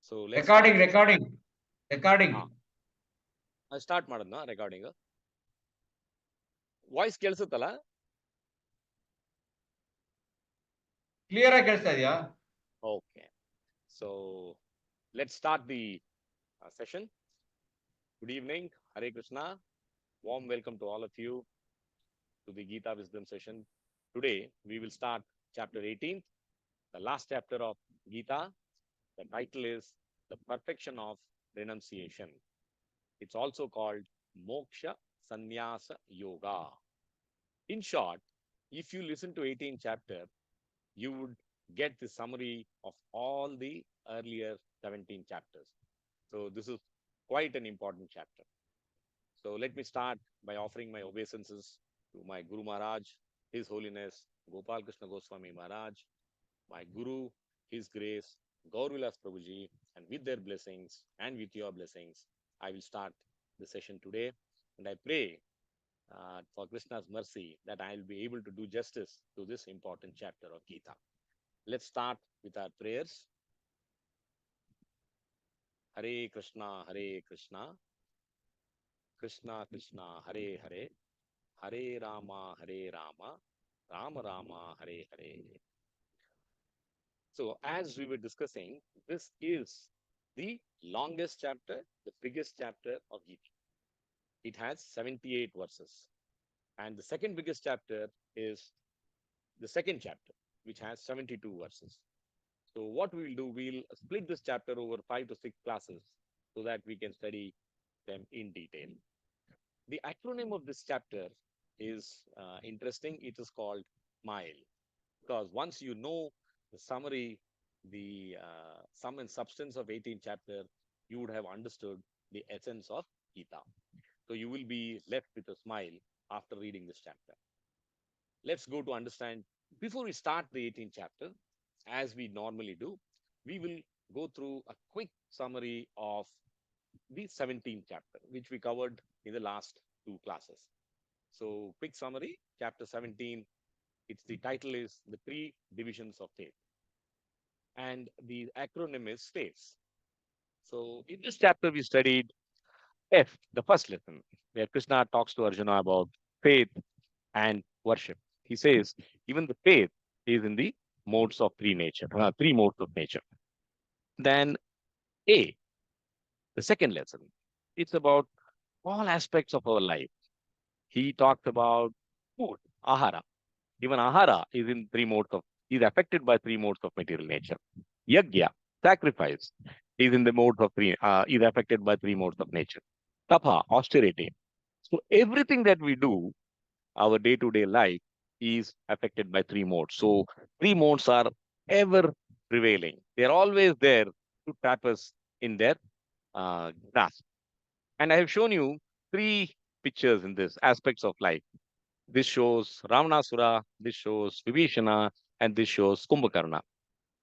So let's Recording, start. recording, recording. Start madadna recording. Voice ಕೇಳಿಸುತ್ತಲ್ಲ? Clear ಆಗಿ ಕೇಳಿಸ್ತಾ ಇದೆಯಾ? Okay. So let's start the session. Good evening. Hare Krishna. Warm welcome to all of you to the Gita Wisdom session. Today we will start chapter 18, the last chapter of Gita. The title is The Perfection of Renunciation. It's also called Moksha Sannyasa Yoga. In short, if you listen to 18th chapter, you would get the summary of all the earlier 17 chapters. So this is quite an important chapter. So let me start by offering my obeisances to my Guru Maharaj, His Holiness Gopal Krishna Goswami Maharaj, my Guru, His Grace, Gaur Vilas Prabhuji, and with their blessings and with your blessings, I will start the session today. And I pray for Krishna's mercy that I will be able to do justice to this important chapter of Gita. Let's start with our prayers. Hare Krishna, Krishna Krishna, Hare Hare, Hare Rama, Rama Rama, Hare Hare. So as we were discussing, this is the longest chapter, the biggest chapter of Gita. It has 78 verses. And the second biggest chapter is the second chapter, which has 72 verses. So what we will do, we'll split this chapter over 5 to 6 classes so that we can study them in detail. The acronym of this chapter is interesting. It is called SMILE, because once you know the summary, the sum and substance of 18th chapter, you would have understood the essence of Gita. So you will be left with a smile after reading this chapter. Let's go to understand. Before we start the 18th chapter, as we normally do, we will go through a quick summary of the 17th chapter, which we covered in the last 2 classes. So quick summary, chapter 17, the title is The 3 Divisions of Faith. And the acronym is FAITHS. So in this chapter, we studied F, the first lesson, where Krishna talks to Arjuna about faith and worship. He says, even the faith is in the modes of 3 modes of nature. Then A, the second lesson, it's about all aspects of our life. He talks about food, ahara. Even ahara is affected by 3 modes of material nature. Yajna, sacrifice, is affected by 3 modes of nature. Tapa, austerity. So everything that we do, our day-to-day life, is affected by 3 modes. So 3 modes are ever prevailing. They are always there to tap us in their grasp. And I have shown you 3 pictures in this aspects of life. This shows Ravanasura, this shows Vibhishana, and this shows Kumbhakarna.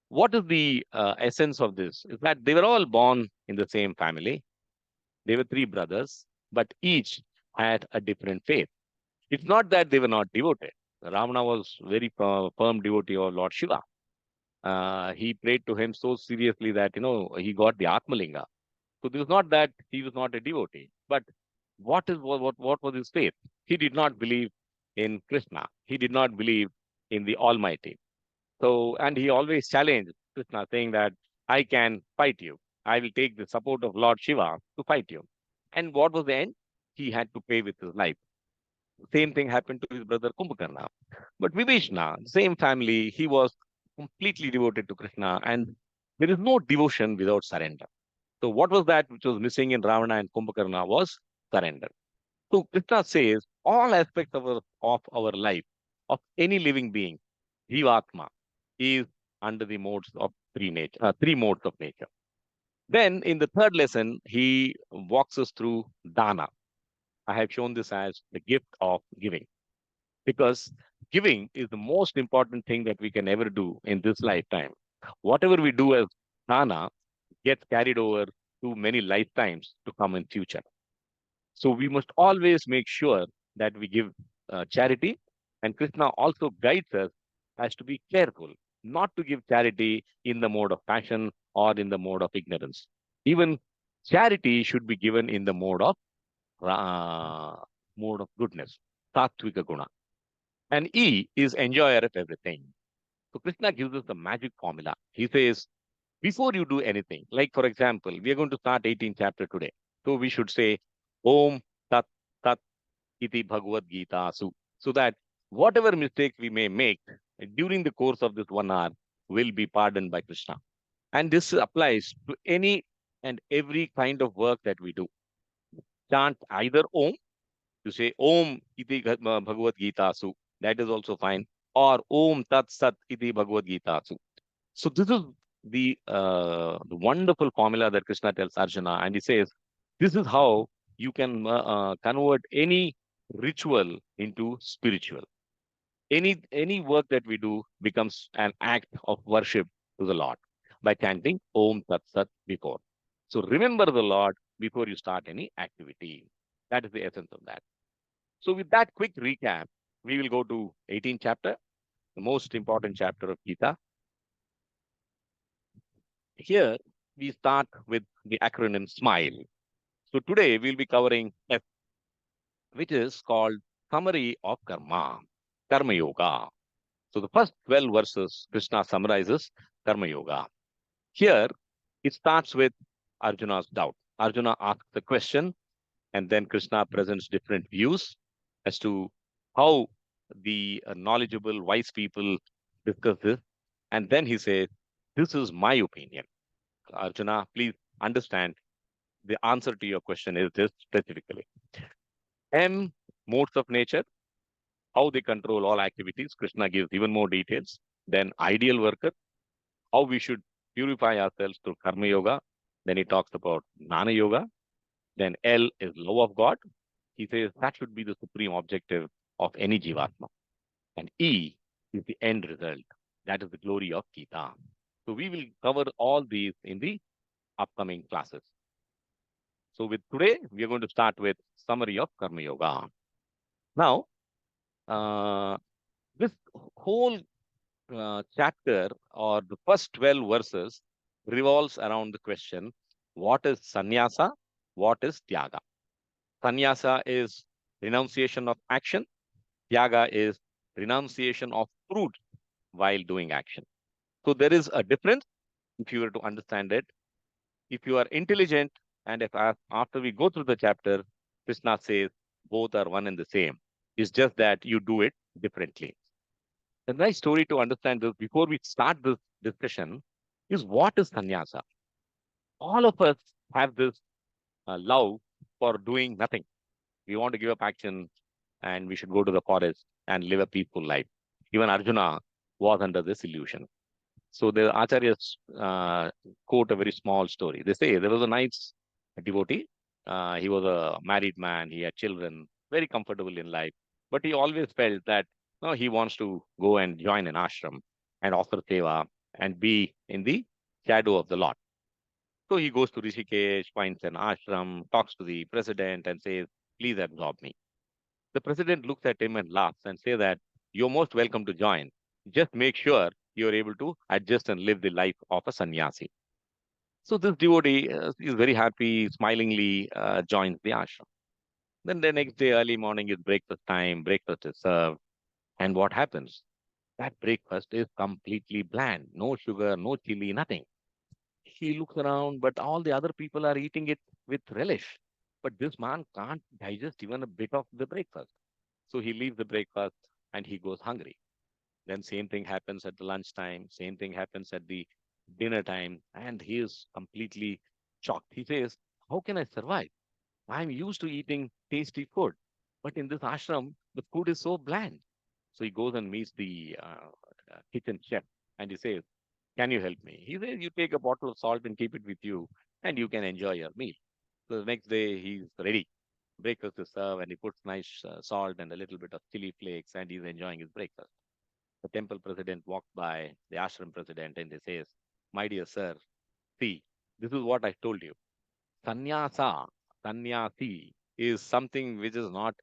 What is the essence of this? Is that they were all born in the same family. They were 3 brothers, but each had a different faith. It's not that they were not devoted. Ravana was very firm devotee of Lord Shiva. He prayed to him so seriously that he got the Atmalinga. So this is not that he was not a devotee, but what was his faith? He did not believe in Krishna. He did not believe in the Almighty. So, and he always challenged Krishna, saying that I can fight you. I will take the support of Lord Shiva to fight you. And what was the end? He had to pay with his life. Same thing happened to his brother Kumbhakarna. But Vibhishana, same family, he was completely devoted to Krishna, and there is no devotion without surrender. So what was that which was missing in Ravana and Kumbhakarna was surrender. So Krishna says all aspects of our life, of any living being, Jivatma, is under the modes of 3 modes of nature. Then in the third lesson, he walks us through Dana. I have shown this as the gift of giving, because giving is the most important thing that we can ever do in this lifetime. Whatever we do as Dana gets carried over to many lifetimes to come in future. So we must always make sure that we give charity. And Krishna also guides us as to be careful not to give charity in the mode of passion or in the mode of ignorance. Even charity should be given in the uh, mode of goodness, sattvika guna. And E is enjoyer of everything. So Krishna gives us the magic formula. He says, before you do anything, like for example, we are going to start 18th chapter today. So we should say, Om Tat Tat iti Bhagwadgita Su. So that whatever mistakes we may make during the course of this 1 hour will be pardoned by Krishna. And this applies to any and every kind of work that we do. Chant either Om, to say Om iti Bhagavad Gita Su. That is also fine. Or Om Tat Sat iti Bhagavad Gita Su. So this is the wonderful formula that Krishna tells Arjuna, and he says, this is how you can convert any ritual into spiritual. Any work that we do becomes an act of worship to the Lord by chanting Om Tat Sat before. So remember the Lord before you start any activity. That is the essence of that. So with that quick recap, we will go to 18th chapter, the most important chapter of Gita. Here we start with the acronym SMILE. So today we'll be covering F, which is called Summary of Karma Yoga. So the first 12 verses, Krishna summarizes Karma Yoga. Here it starts with Arjuna's doubt. Arjuna asks the question, and then Krishna presents different views as to how the knowledgeable, wise people discuss this. And then he says, this is my opinion. Arjuna, please understand the answer to your question is this specifically. M, modes of nature, how they control all activities. Krishna gives even more details. Then ideal worker, how we should purify ourselves through karma yoga. Then he talks about jnana yoga. Then L is love of God. He says that should be the supreme objective of any jivatma. And E is the end result. That is the glory of Gita. So we will cover all these in the upcoming classes. So with today, we are going to start with summary of Karma Yoga. Now, uh, this whole chapter or the first 12 verses revolves around the question, what is sannyasa? What is tyaga? Sannyasa is renunciation of action. Tyaga is renunciation of fruit while doing action. So there is a difference if you were to understand it. If you are intelligent, and if after we go through the chapter, Krishna says both are one and the same. It's just that you do it differently. The nice story to understand this before we start this discussion is what is sannyasa? All of us have this love for doing nothing. We want to give up action and we should go to the forest and live a peaceful life. Even Arjuna was under this illusion. So the acharyas quote a very small story. They say there was a nice devotee. He was a married man. He had children, very comfortable in life. But he always felt that no, he wants to go and join an ashram and offer seva and be in the shadow of the Lord. So he goes to Rishikesh, finds an ashram, talks to the president and says, please absorb me. The president looks at him and laughs and says that you're most welcome to join. Just make sure you're able to adjust and live the life of a sannyasi. So this devotee is very happy, smilingly joins the ashram. Then the next day, early morning is breakfast time, breakfast is served. And what happens? That breakfast is completely bland. No sugar, no chili, nothing. He looks around, but all the other people are eating it with relish. But this man can't digest even a bit of the breakfast. So he leaves the breakfast and he goes hungry. Then same thing happens at the lunchtime, same thing happens at the dinner time, and he is completely shocked. He says, how can I survive? I'm used to eating tasty food, but in this ashram, the food is so bland. So he goes and meets the kitchen chef and he says, can you help me? He says, you take a bottle of salt and keep it with you, and you can enjoy your meal. So the next day, he's ready. Breakfast is served, and he puts nice salt and a little bit of chili flakes, and he's enjoying his breakfast. The temple president walks by, the ashram president, and he says, my dear sir, see, this is what I told you. Sannyasa, sannyasi is something which is not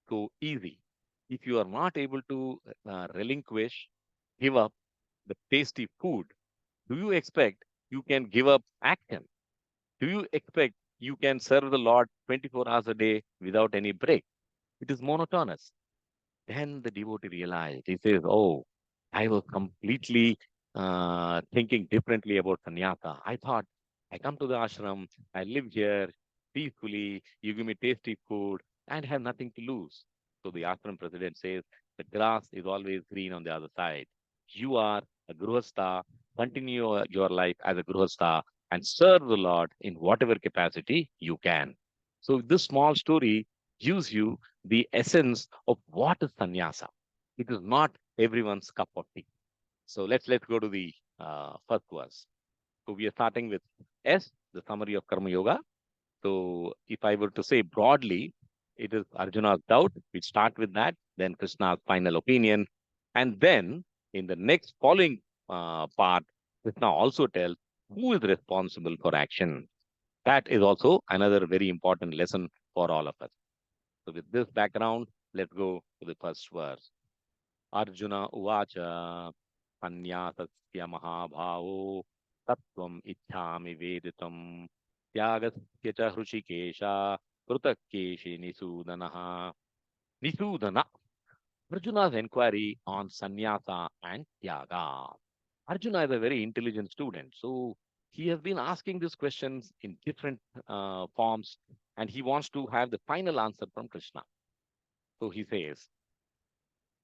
so easy. If you are not able to relinquish, give up the tasty food, do you expect you can give up action? Do you expect you can serve the Lord 24 hours a day without any break? It is monotonous. Then the devotee realized, he says, oh, I was completely thinking differently about sannyasa. I thought, I come to the ashram, I live here peacefully, you give me tasty food, and have nothing to lose. So the ashram president says, the grass is always green on the other side. You are a gruhastha, continue your life as a gruhastha and serve the Lord in whatever capacity you can. So this small story gives you the essence of what is sannyasa. It is not everyone's cup of tea. So let's go to the first verse. So we are starting with S, the summary of Karma Yoga. So if I were to say broadly, it is Arjuna's doubt. We start with that, then Krishna's final opinion, and then in the next following part, Krishna also tells who is responsible for action. That is also another very important lesson for all of us. So with this background, let's go to the first verse. Arjuna uvacha sannyasasya mahabhavo tattvam ichhami veditam tyagasya cha hrushikesha krutakeshi nisudanaha. Nisudana. Arjuna's inquiry on sannyasa and tyaga. Arjuna is a very intelligent student, so he has been asking these questions in different forms, and he wants to have the final answer from Krishna. So he says,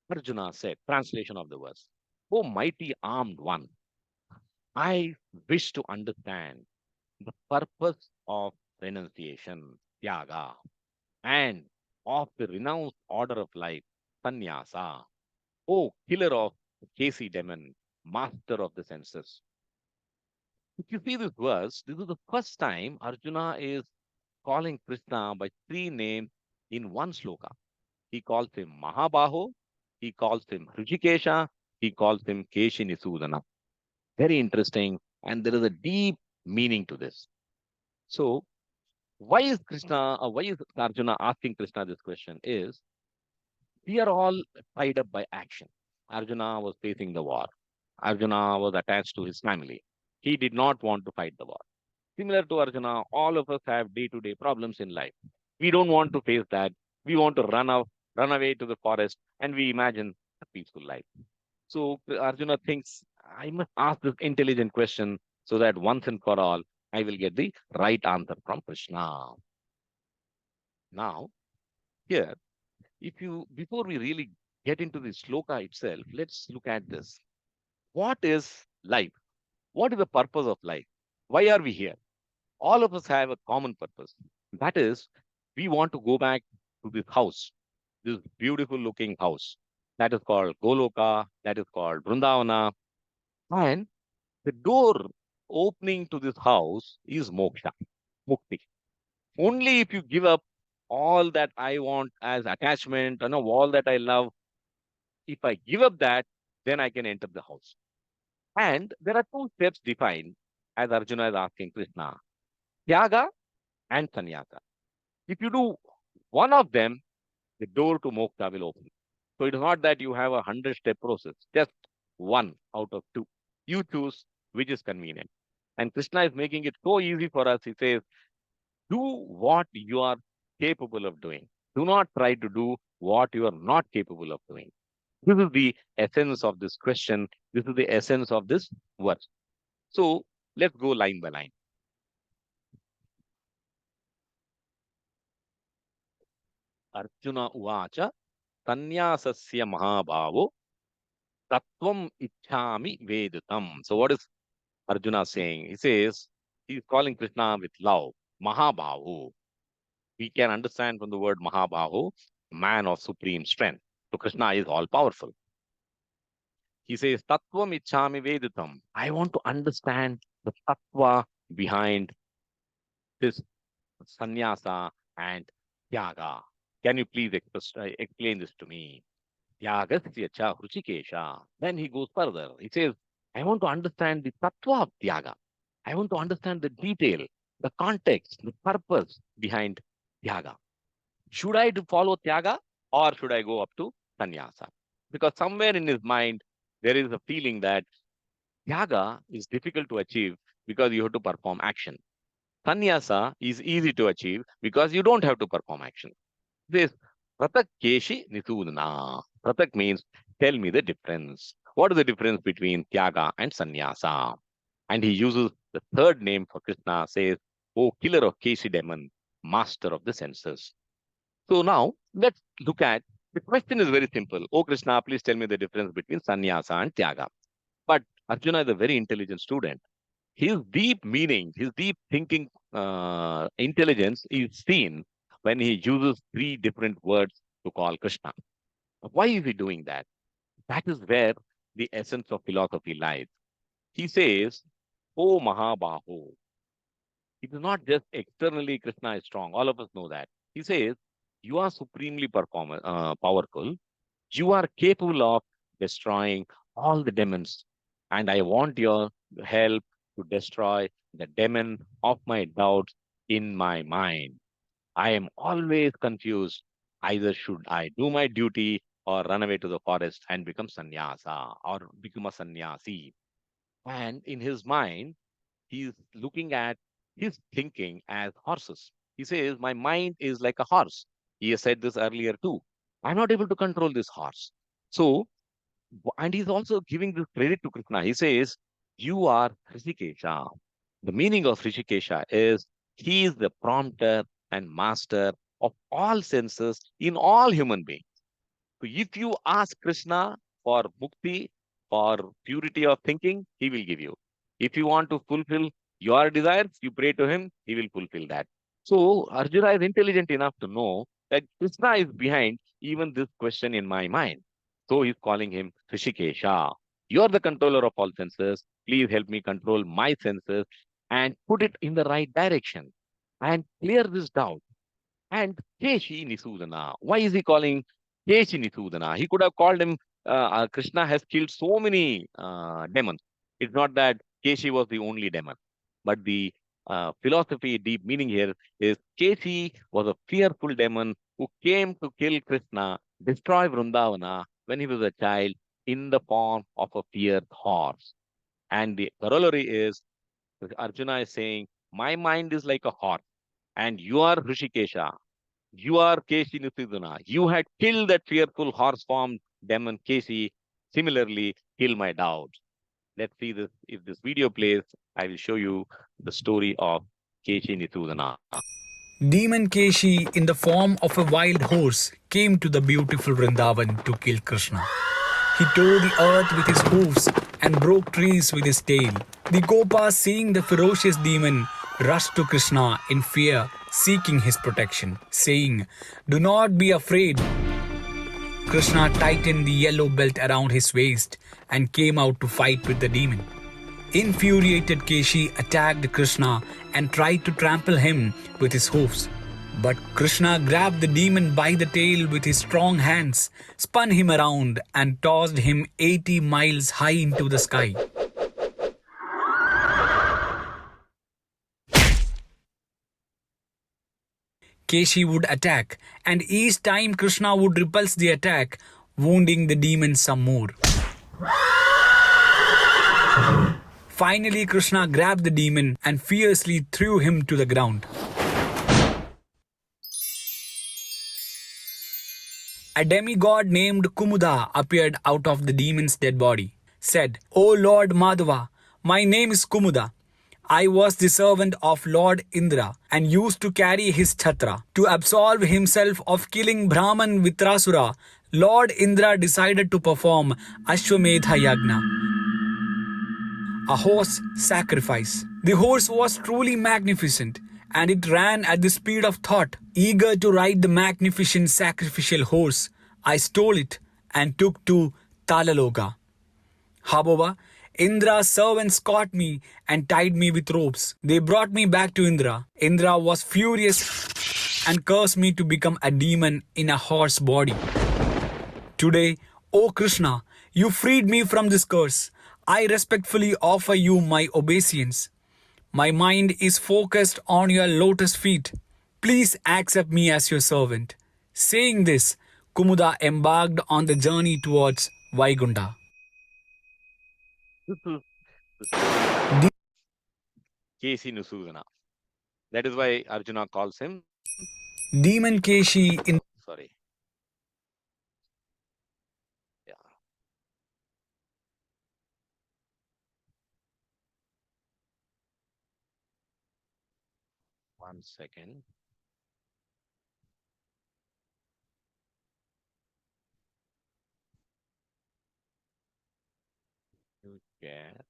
Arjuna said, translation of the verse, O mighty armed one, I wish to understand the purpose of renunciation, tyaga, and of the renounced order of life, sannyasa. O killer of Casey demon, master of the senses. If you see this verse, this is the first time Arjuna is calling Krishna by three names in one sloka. He calls him Mahabaho, he calls him Hrishikesha, he calls him Keshinisudana. Very interesting, and there is a deep meaning to this. So, why is Arjuna asking Krishna this question? Is we are all tied up by action. Arjuna was facing the war. Arjuna was attached to his family. He did not want to fight the war. Similar to Arjuna, all of us have day-to-day problems in life. We don't want to face that. We want to run away to the forest, and we imagine a peaceful life. So Arjuna thinks, I must ask this intelligent question so that once and for all, I will get the right answer from Krishna. Now, here, if you before we really get into the sloka itself, let's look at this. What is life? What is the purpose of life? Why are we here? All of us have a common purpose. That is, we want to go back to this house, this beautiful looking house. That is called Goloka, that is called Vrindavana. And the door opening to this house is moksha, mukti. Only if you give up all that I want as attachment, all that I love, if I give up that, then I can enter the house. And there are two steps defined as Arjuna is asking Krishna, Tyaga and Sannyasa. If you do one of them, the door to moksha will open. So it is not that you have a 100-step process, just one out of two. You choose which is convenient. And Krishna is making it so easy for us. He says, do what you are capable of doing. Do not try to do what you are not capable of doing. This is the essence of this question. This is the essence of this verse. So let's go line by line. Arjuna uvacha sannyasasya mahabhavo tattvam ichhami vedatam. So what is Arjuna saying? He says he's calling Krishna with love, Mahabhavu. We can understand from the word Mahabhavu, man of supreme strength. So Krishna is all powerful. He says, Tattvam ichhami vedatam. I want to understand the tattva behind this sannyasa and tyaga. Can you please explain this to me? Tyagasya cha hruchikesha. Then he goes further. He says, I want to understand the tattva of tyaga. I want to understand the detail, the context, the purpose behind tyaga. Should I follow tyaga or should I go up to sannyasa? Because somewhere in his mind, there is a feeling that tyaga is difficult to achieve because you have to perform action. Sannyasa is easy to achieve because you don't have to perform action. This Pratak Keshi Nisudana. Pratak means tell me the difference. What is the difference between Tyaga and Sannyasa? And he uses the third name for Krishna, says, O killer of Keshi demon, master of the senses. So now let's look at the question is very simple. Oh Krishna, please tell me the difference between sannyasa and tyaga. But Arjuna is a very intelligent student. His deep meaning, his deep thinking intelligence is seen when he uses three different words to call Krishna. Why is he doing that? That is where the essence of philosophy lies. He says, O Mahabaho. It is not just externally Krishna is strong. All of us know that. He says, you are supremely powerful. You are capable of destroying all the demons. And I want your help to destroy the demon of my doubts in my mind. I am always confused. Either should I do my duty or run away to the forest and become sannyasa or become a sannyasi. And in his mind, he's looking at his thinking as horses. He says, my mind is like a horse. He has said this earlier too. I'm not able to control this horse. So, and he's also giving this credit to Krishna. He says, you are Rishikesha. The meaning of Rishikesha is he is the prompter and master of all senses in all human beings. So if you ask Krishna for mukti, for purity of thinking, he will give you. If you want to fulfill your desires, you pray to him, he will fulfill that. So Arjuna is intelligent enough to know that Krishna is behind even this question in my mind. So he's calling him Rishikesha. You are the controller of all senses. Please help me control my senses and put it in the right direction and clear this doubt. And Keshi Nisudana. Why is he calling Keshi Nisudana? He could have called him, Krishna has killed so many demons. It's not that Keshi was the only demon. But the philosophy, deep meaning here is Keshi was a fearful demon who came to kill Krishna, destroy Vrindavana when he was a child in the form of a feared horse. And the corollary is Arjuna is saying, my mind is like a horse and you are Rishikesha. You are Keshi Nisudana. You had killed that fearful horse-formed demon Keshi. Similarly, kill my doubts. Let's see this. If this video plays, I will show you the story of Keshi Nisudana. Demon Keshi, in the form of a wild horse, came to the beautiful Vrindavan to kill Krishna. He tore the earth with his hoofs and broke trees with his tail. The Gopas, seeing the ferocious demon, rushed to Krishna in fear, seeking his protection, saying, "Do not be afraid." Krishna tightened the yellow belt around his waist and came out to fight with the demon. Infuriated Keshi attacked Krishna and tried to trample him with his hoofs. But Krishna grabbed the demon by the tail with his strong hands, spun him around and tossed him 80 miles high into the sky. Keshi would attack, and each time Krishna would repulse the attack, wounding the demon some more. Finally, Krishna grabbed the demon and fiercely threw him to the ground. A demigod named Kumuda appeared out of the demon's dead body, said, "O Lord Madhava, my name is Kumuda. I was the servant of Lord Indra and used to carry his chhatra. To absolve himself of killing Brahman Vitrasura, Lord Indra decided to perform Ashwamedha Yagna, a horse sacrifice. The horse was truly magnificent, and it ran at the speed of thought. Eager to ride the magnificent sacrificial horse, I stole it and took to Talaloka. However, Indra's servants caught me and tied me with ropes. They brought me back to Indra. Indra was furious and cursed me to become a demon in a horse body. Today, O Krishna, you freed me from this curse. I respectfully offer you my obeisance. My mind is focused on your lotus feet. Please accept me as your servant." Saying this, Kumuda embarked on the journey towards Vaikunta. This is the story. Kesi Nusudana. That is why Arjuna calls him Demon Keshi in sorry. Yeah. One second. You get.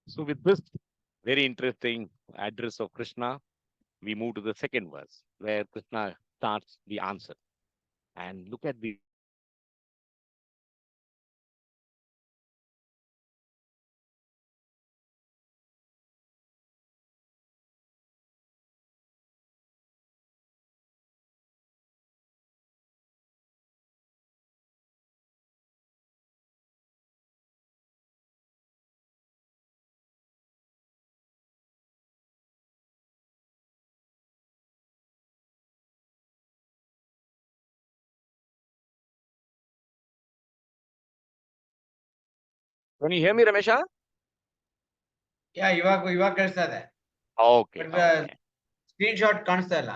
So with this very interesting address of Krishna, we move to the second verse where Krishna starts the answer. And look at the Can you hear me, Ramesha? ಯಾ ಇವಾಗ ಕೇಳಿಸ್ತಾ ಇದೆ. Okay, But okay. Screen shot ಕಾಣಿಸ್ತಾ ಇಲ್ಲ.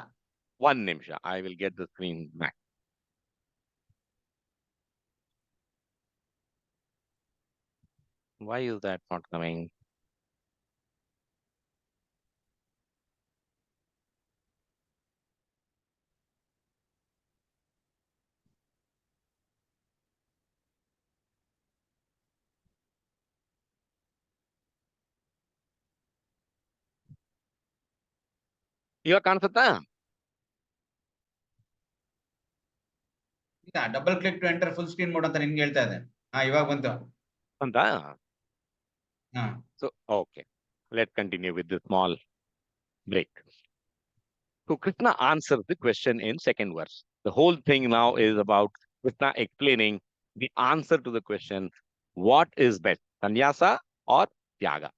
One nimsha. I will get the screen back. Why is that not coming? ಇವಾಗ ಕಾಣಿಸುತ್ತಾ? ಇಲ್ಲ, double click to enter full screen mode ಅಂತ ನಿಮ್ಗೆ ಹೇಳ್ತಾ ಇದೆ. ಇವಾಗ ಬಂತು. ಅಂತ? So, okay. Let's continue with the small break. So Krishna answers the question in second verse. The whole thing now is about Krishna explaining the answer to the question, what is best, sannyasa or tyaga?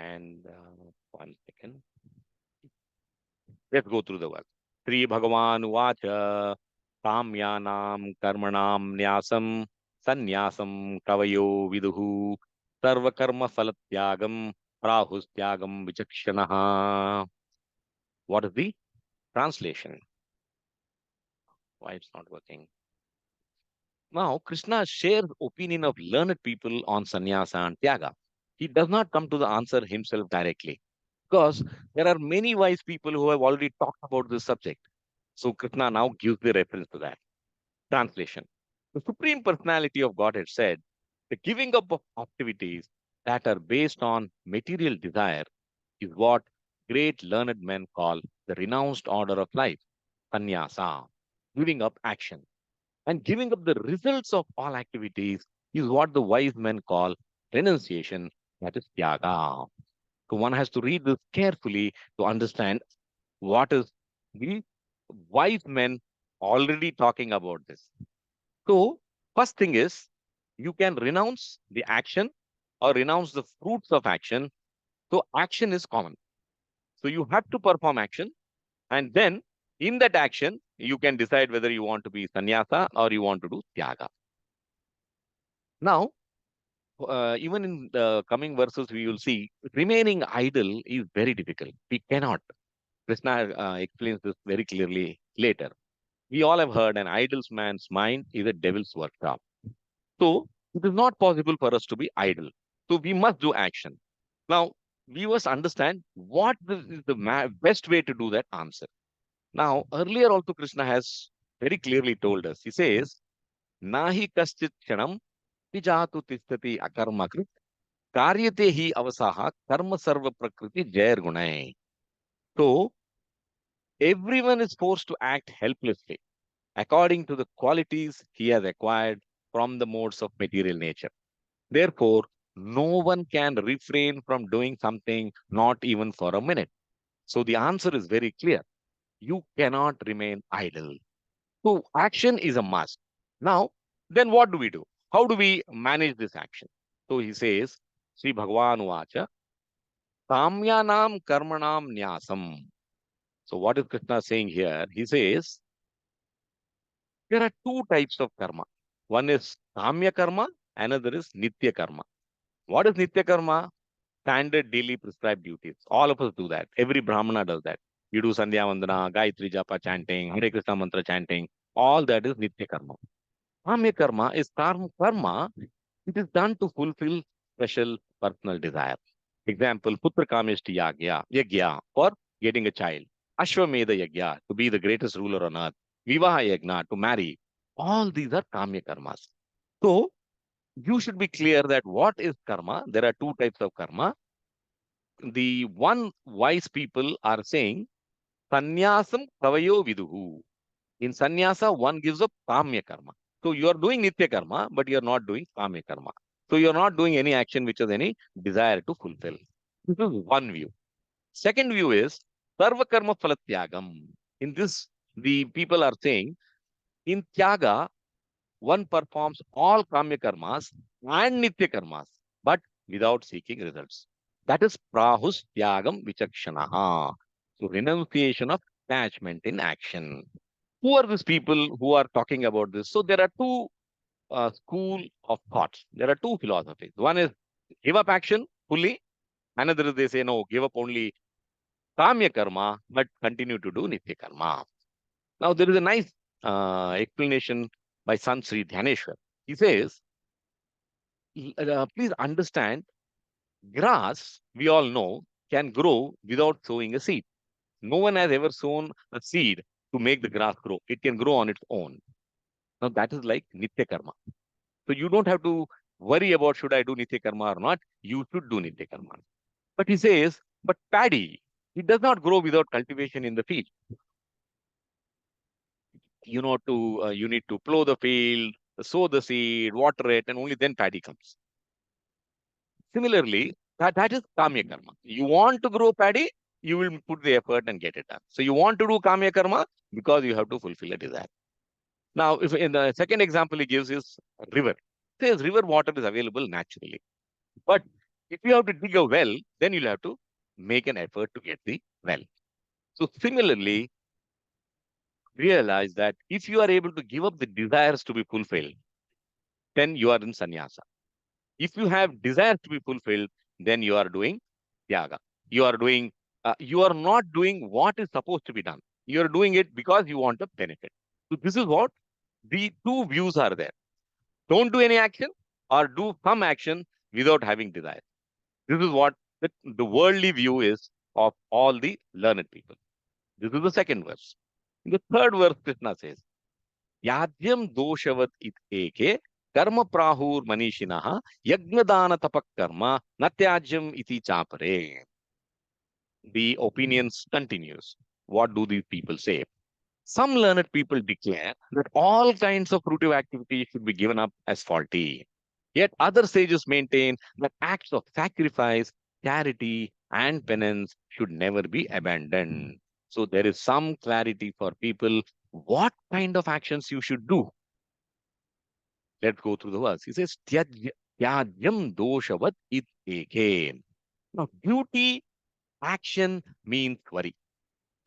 And one second. Let's go through the verse. Sri Bhagavan Vacha Kamyanam Karmanam Nyasam Sannyasam Kavayo Viduhu Sarva Karma Phalatyagam Prahustyagam Vichakshanaha. What is the translation? Why it's not working? Now, Krishna shares opinion of learned people on sannyasa and tyaga. He does not come to the answer himself directly because there are many wise people who have already talked about this subject. So Krishna now gives the reference to that. Translation. The Supreme Personality of Godhead said, the giving up of activities that are based on material desire is what great learned men call the renounced order of life, sannyasa, giving up action. And giving up the results of all activities is what the wise men call renunciation, that is tyaga. So one has to read this carefully to understand what is the wise men already talking about this. So first thing is you can renounce the action or renounce the fruits of action. So action is common. So you have to perform action, and then in that action, you can decide whether you want to be sannyasa or you want to do tyaga. Now, even in the coming verses, we will see remaining idle is very difficult. We cannot. Krishna explains this very clearly later. We all have heard an idle man's mind is a devil's workshop. So it is not possible for us to be idle. So we must do action. Now, we must understand what is the best way to do that answer. Now, earlier also Krishna has very clearly told us. He says, Nahi kaschit kshanam vijatu tishtati akarmakrit karyate hi avasaha karma sarva prakriti jair gunai. So, everyone is forced to act helplessly according to the qualities he has acquired from the modes of material nature. Therefore, no one can refrain from doing something, not even for a minute. So, the answer is very clear. You cannot remain idle. So action is a must. Now, then what do we do? How do we manage this action? So he says, Sri Bhagavan Vacha, Kamyanam Karmanam Nyasam. So what is Krishna saying here? He says there are two types of karma. One is kamya karma, another is nitya karma. What is nitya karma? Standard daily prescribed duties. All of us do that. Every Brahmana does that. You do Sandhya Vandana, Gayatri Japa chanting, Hare Krishna mantra chanting. All that is nitya karma. Kamya karma is karma. It is done to fulfill special personal desire. Example, Putra Kameshti Yagya for getting a child. Ashwamedha Yagya to be the greatest ruler on earth. Vivaha Yagna to marry. All these are Kamya karmas. So, you should be clear that what is karma? There are two types of karma. The one wise people are saying, Sannyasam Kavayo Viduhu. In sannyasa, one gives up kamya karma. So you are doing nitya karma, but you are not doing kamya karma. So you are not doing any action which has any desire to fulfill. This is one view. Second view is sarva karma phalatyagam. In this, the people are saying, in tyaga, one performs all kamya karmas and nitya karmas, but without seeking results. That is prahus tyagam vichakshanaha. So renunciation of attachment in action. Who are these people who are talking about this? So there are two school of thoughts. There are two philosophies. One is give up action fully. Another is they say no, give up only kamya karma, but continue to do nitya karma. Now there is a nice explanation by Sant Sri Dhyaneshwar. He says, please understand, grass, we all know, can grow without sowing a seed. No one has ever sown a seed to make the grass grow. It can grow on its own. Now that is like nitya karma. So you don't have to worry about should I do nitya karma or not. You should do nitya karma. But he says, but paddy, it does not grow without cultivation in the field. You need to plow the field, sow the seed, water it, and only then paddy comes. Similarly, that is kamya karma. You want to grow paddy, you will put the effort and get it done. So you want to do kamya karma because you have to fulfill a desire. Now, if in the second example he gives is river. He says river water is available naturally. But if you have to dig a well, then you'll have to make an effort to get the well. So similarly, realize that if you are able to give up the desires to be fulfilled, then you are in sannyasa. If you have desires to be fulfilled, then you are doing tyaga. You are not doing what is supposed to be done. You are doing it because you want a benefit. So this is what the two views are there. Don't do any action or do some action without having desire. This is what the worldly view is of all the learned people. This is the second verse. In the third verse, Krishna says, Yadyam doshavat it eke karma prahur manishinaha yagnadana tapak karma natyajyam iti chapare. The opinions continues. What do these people say? Some learned people declare that all kinds of fruitive activities should be given up as faulty. Yet other sages maintain that acts of sacrifice, charity, and penance should never be abandoned. So there is some clarity for people what kind of actions you should do. Let's go through the verse. He says, Tyajyam doshavat it eke. Now, duty, action means worry.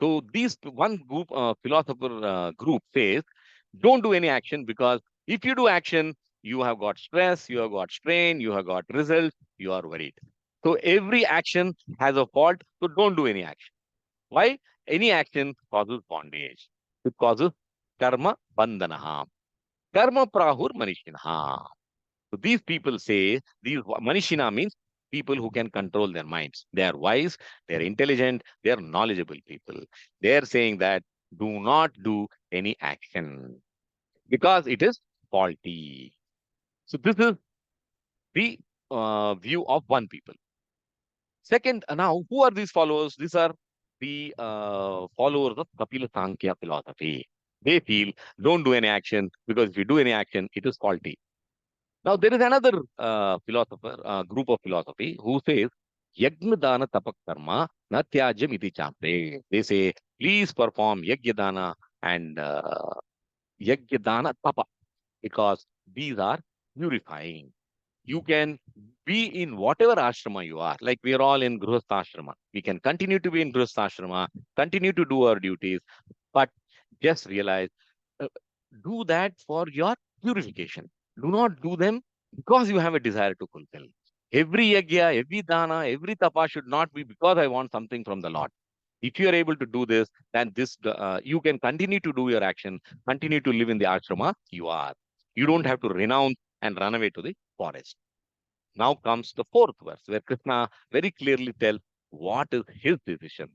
So these one group philosopher group says, don't do any action because if you do action, you have got stress, you have got strain, you have got results, you are worried. So every action has a fault. So don't do any action. Why? Any action causes bondage. It causes karma bandhanaha. Karma prahur manishinaha. So these people say, these manishina means people who can control their minds. They are wise, they are intelligent, they are knowledgeable people. They are saying that do not do any action because it is faulty. So this is the view of one people. Second, now who are these followers? These are the followers of Kapila Sankhya philosophy. They feel don't do any action because if you do any action, it is faulty. Now, there is another group of philosophy who says, Yajna dana tapak karma na tyajam iti chapre. They say, please perform yajna dana and yajna dana tapa because these are purifying. You can be in whatever ashrama you are. Like we are all in Grihastha ashrama. We can continue to be in Grihastha ashrama, continue to do our duties, but just realize, uh, do that for your purification. Do not do them because you have a desire to fulfill. Every yajna, every dana, every tapa should not be because I want something from the Lord. If you are able to do this, then you can continue to do your action, continue to live in the ashrama you are. You don't have to renounce and run away to the forest. Now comes the fourth verse, where Krishna very clearly tells what is his decision.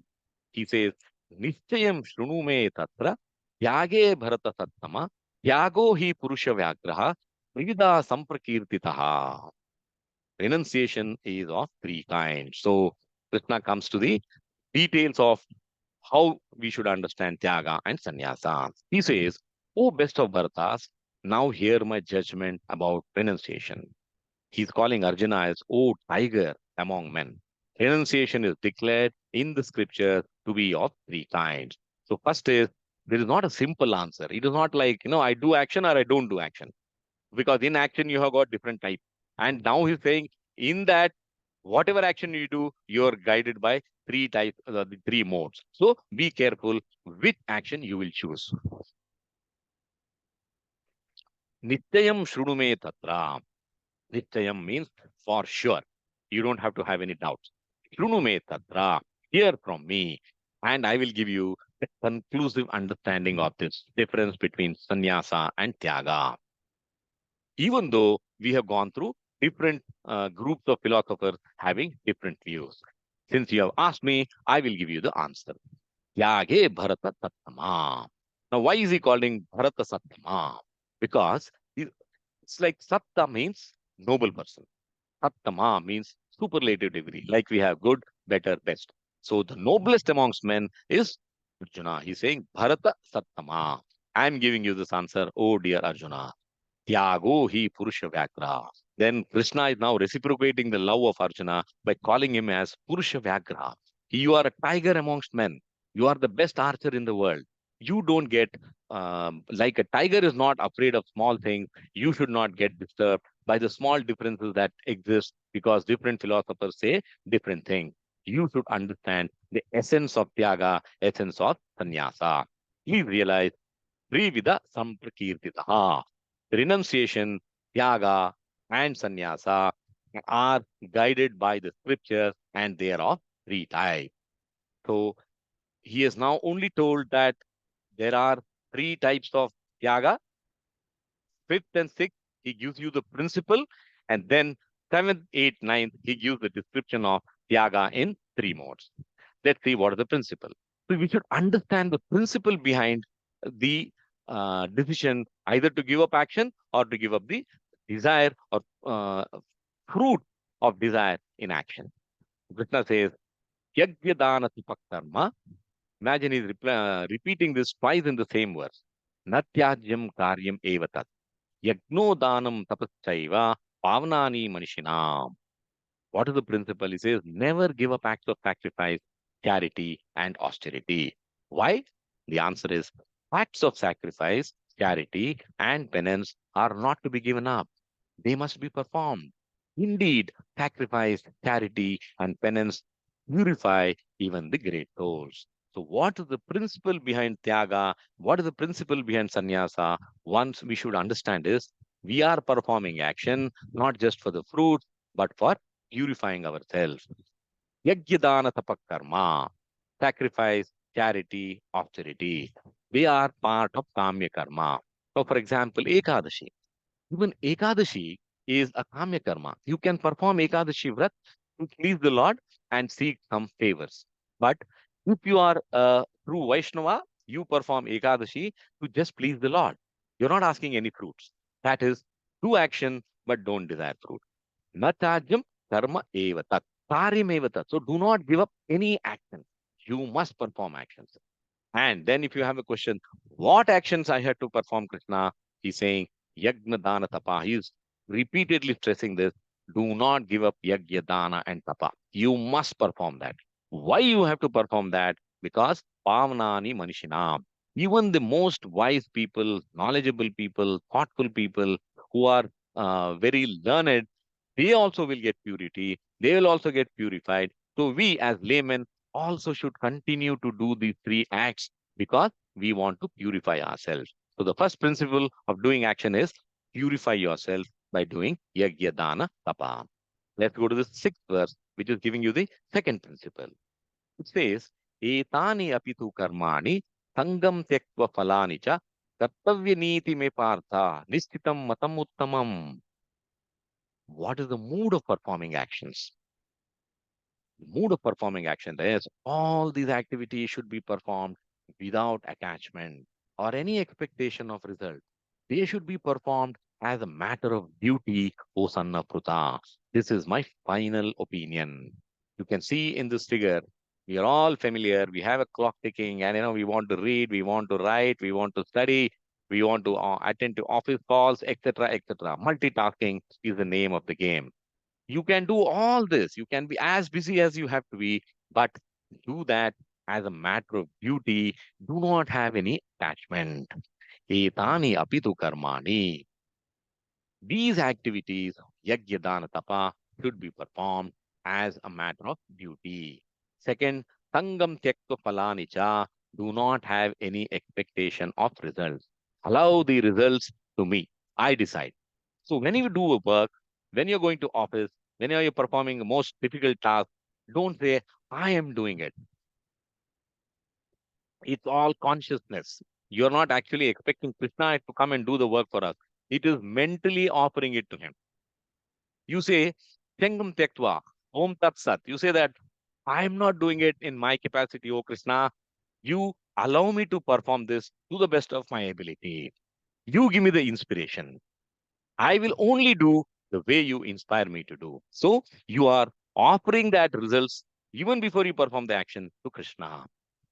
He says, Nischayam shrunu me tatra tyage bharata sattama tyago hi purusha vyagraha privida samprakirtitaha. Renunciation is of three kinds. So Krishna comes to the details of how we should understand Tyaga and Sannyasa. He says, O best of Bharatas, now hear my judgment about renunciation. He's calling Arjuna as, O tiger among men. Renunciation is declared in the scripture to be of three kinds. So first is, there is not a simple answer. It is not like, I do action or I don't do action. Because in action, you have got different types. And now he's saying, in that, whatever action you do, you're guided by three types, the three modes. So be careful which action you will choose. Nityayam shrunume tatra. Nityayam means for sure. You don't have to have any doubts. Shrunume tatra. Hear from me. And I will give you a conclusive understanding of this difference between sannyasa and tyaga. Even though we have gone through different groups of philosophers having different views. Since you have asked me, I will give you the answer. Yage Bharata Sattama. Now, why is he calling Bharata Sattama? Because it's like Satta means noble person. Sattama means superlative degree, like we have good, better, best. So the noblest amongst men is Arjuna. He's saying Bharata Sattama. I am giving you this answer, oh dear Arjuna. Tyago hi Purusha Vyagra. Then Krishna is now reciprocating the love of Arjuna by calling him as Purusha Vyagra. You are a tiger amongst men. You are the best archer in the world. You don't get, like a tiger is not afraid of small things. You should not get disturbed by the small differences that exist because different philosophers say different things. You should understand the essence of Tyaga, essence of Sannyasa. Please realize Trivida Samprakirtitaha. Renunciation, Tyaga, and Sannyasa are guided by the scriptures and they are of three types. So he has now only told that there are three types of Tyaga. Fifth and sixth, he gives you the principle. And then seventh, eighth, ninth, he gives the description of Tyaga in three modes. Let's see what is the principle. So we should understand the principle behind the decision either to give up action or to give up the desire or fruit of desire in action. Krishna says, Yagyadana Karma. Imagine he's repeating this twice in the same verse. Natyajyam karyam evatat. Yagno danam tapaschaiva pavnani manishinam. What is the principle? He says, never give up acts of sacrifice, charity, and austerity. Why? The answer is acts of sacrifice, charity, and penance are not to be given up. They must be performed. Indeed, sacrifice, charity, and penance purify even the great souls. So, what is the principle behind Tyaga? What is the principle behind Sannyasa? Once we should understand is we are performing action not just for the fruit, but for purifying ourselves. Yagyadana tapakarma, sacrifice, charity, austerity. They are part of Kamya karma. So, for example, Ekadashi. Even Ekadashi is a Kamya karma. You can perform Ekadashi Vrat to please the Lord and seek some favors. But if you are a true Vaishnava, you perform Ekadashi to just please the Lord. You're not asking any fruits. That is, do action, but don't desire fruit. Natajam karma evatat. Karyam evatat. So do not give up any action. You must perform actions. And then if you have a question, what actions I had to perform, Krishna? He's saying, Yagna Dana Tapa. He's repeatedly stressing this. Do not give up Yagya Dana and Tapa. You must perform that. Why you have to perform that? Because Pavnani Manishinam. Even the most wise people, knowledgeable people, thoughtful people who are very learned, they also will get purity. They will also get purified. So we as laymen also should continue to do these three acts because we want to purify ourselves. So the first principle of doing action is purify yourself by doing yajna, dana, tapa. Let's go to the sixth verse, which is giving you the second principle. It says, etani apitu karmani sangam tektva falani cha kartavya niti me partha nistitam matam uttamam. What is the mood of performing actions? The mood of performing action is all these activities should be performed without attachment or any expectation of result. They should be performed as a matter of duty, O son of Pruta. This is my final opinion. You can see in this figure, we are all familiar. We have a clock ticking, and we want to read, we want to write, we want to study, we want to attend to office calls, etc., etc. Multitasking is the name of the game. You can do all this. You can be as busy as you have to be, but do that as a matter of duty. Do not have any attachment. Etani apitu karmani. These activities, yajna, dana, tapa, should be performed as a matter of duty. Second, sangam tyaktva phalani cha. Do not have any expectation of results. Allow the results to me. I decide. So when you do a work, when you're going to office, when you're performing the most difficult task, don't say, I am doing it. It's all consciousness. You're not actually expecting Krishna to come and do the work for us. It is mentally offering it to him. You say, Tengam Tektva, Om Tat Sat. You say that I am not doing it in my capacity, O Krishna. You allow me to perform this to the best of my ability. You give me the inspiration. I will only do the way you inspire me to do. So you are offering that results even before you perform the action to Krishna.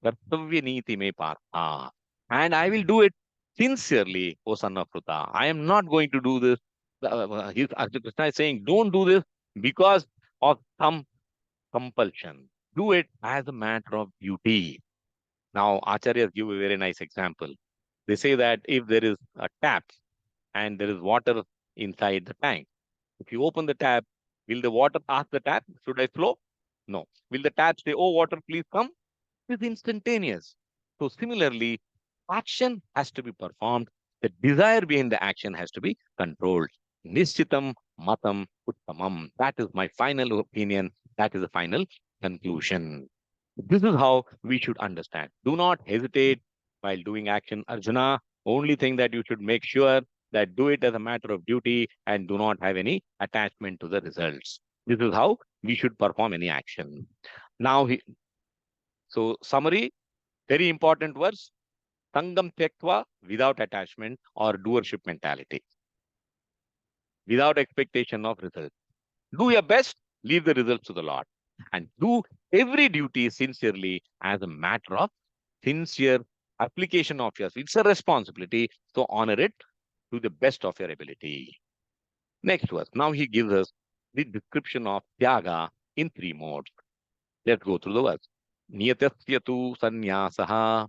Kartavya niti me partha. And I will do it sincerely, O son of Pruta. I am not going to do this. Krishna is saying, don't do this because of some compulsion. Do it as a matter of duty. Now, Acharyas give a very nice example. They say that if there is a tap and there is water inside the tank, if you open the tap, will the water ask the tap, should I flow? No. Will the tap say, oh, water, please come? It is instantaneous. So similarly, action has to be performed. The desire behind the action has to be controlled. Nishchitam matam uttamam. That is my final opinion. That is the final conclusion. This is how we should understand. Do not hesitate while doing action, Arjuna. Only thing that you should make sure that do it as a matter of duty and do not have any attachment to the results. This is how we should perform any action. Now, so summary, very important words. Sangam Tektva, without attachment or doership mentality, without expectation of results. Do your best, leave the results to the Lord. And do every duty sincerely as a matter of sincere application of yours. It's a responsibility, so honor it to the best of your ability. Next verse. Now he gives us the description of Tyaga in three modes. Let's go through the verse. Niyatasya tu sanyasaha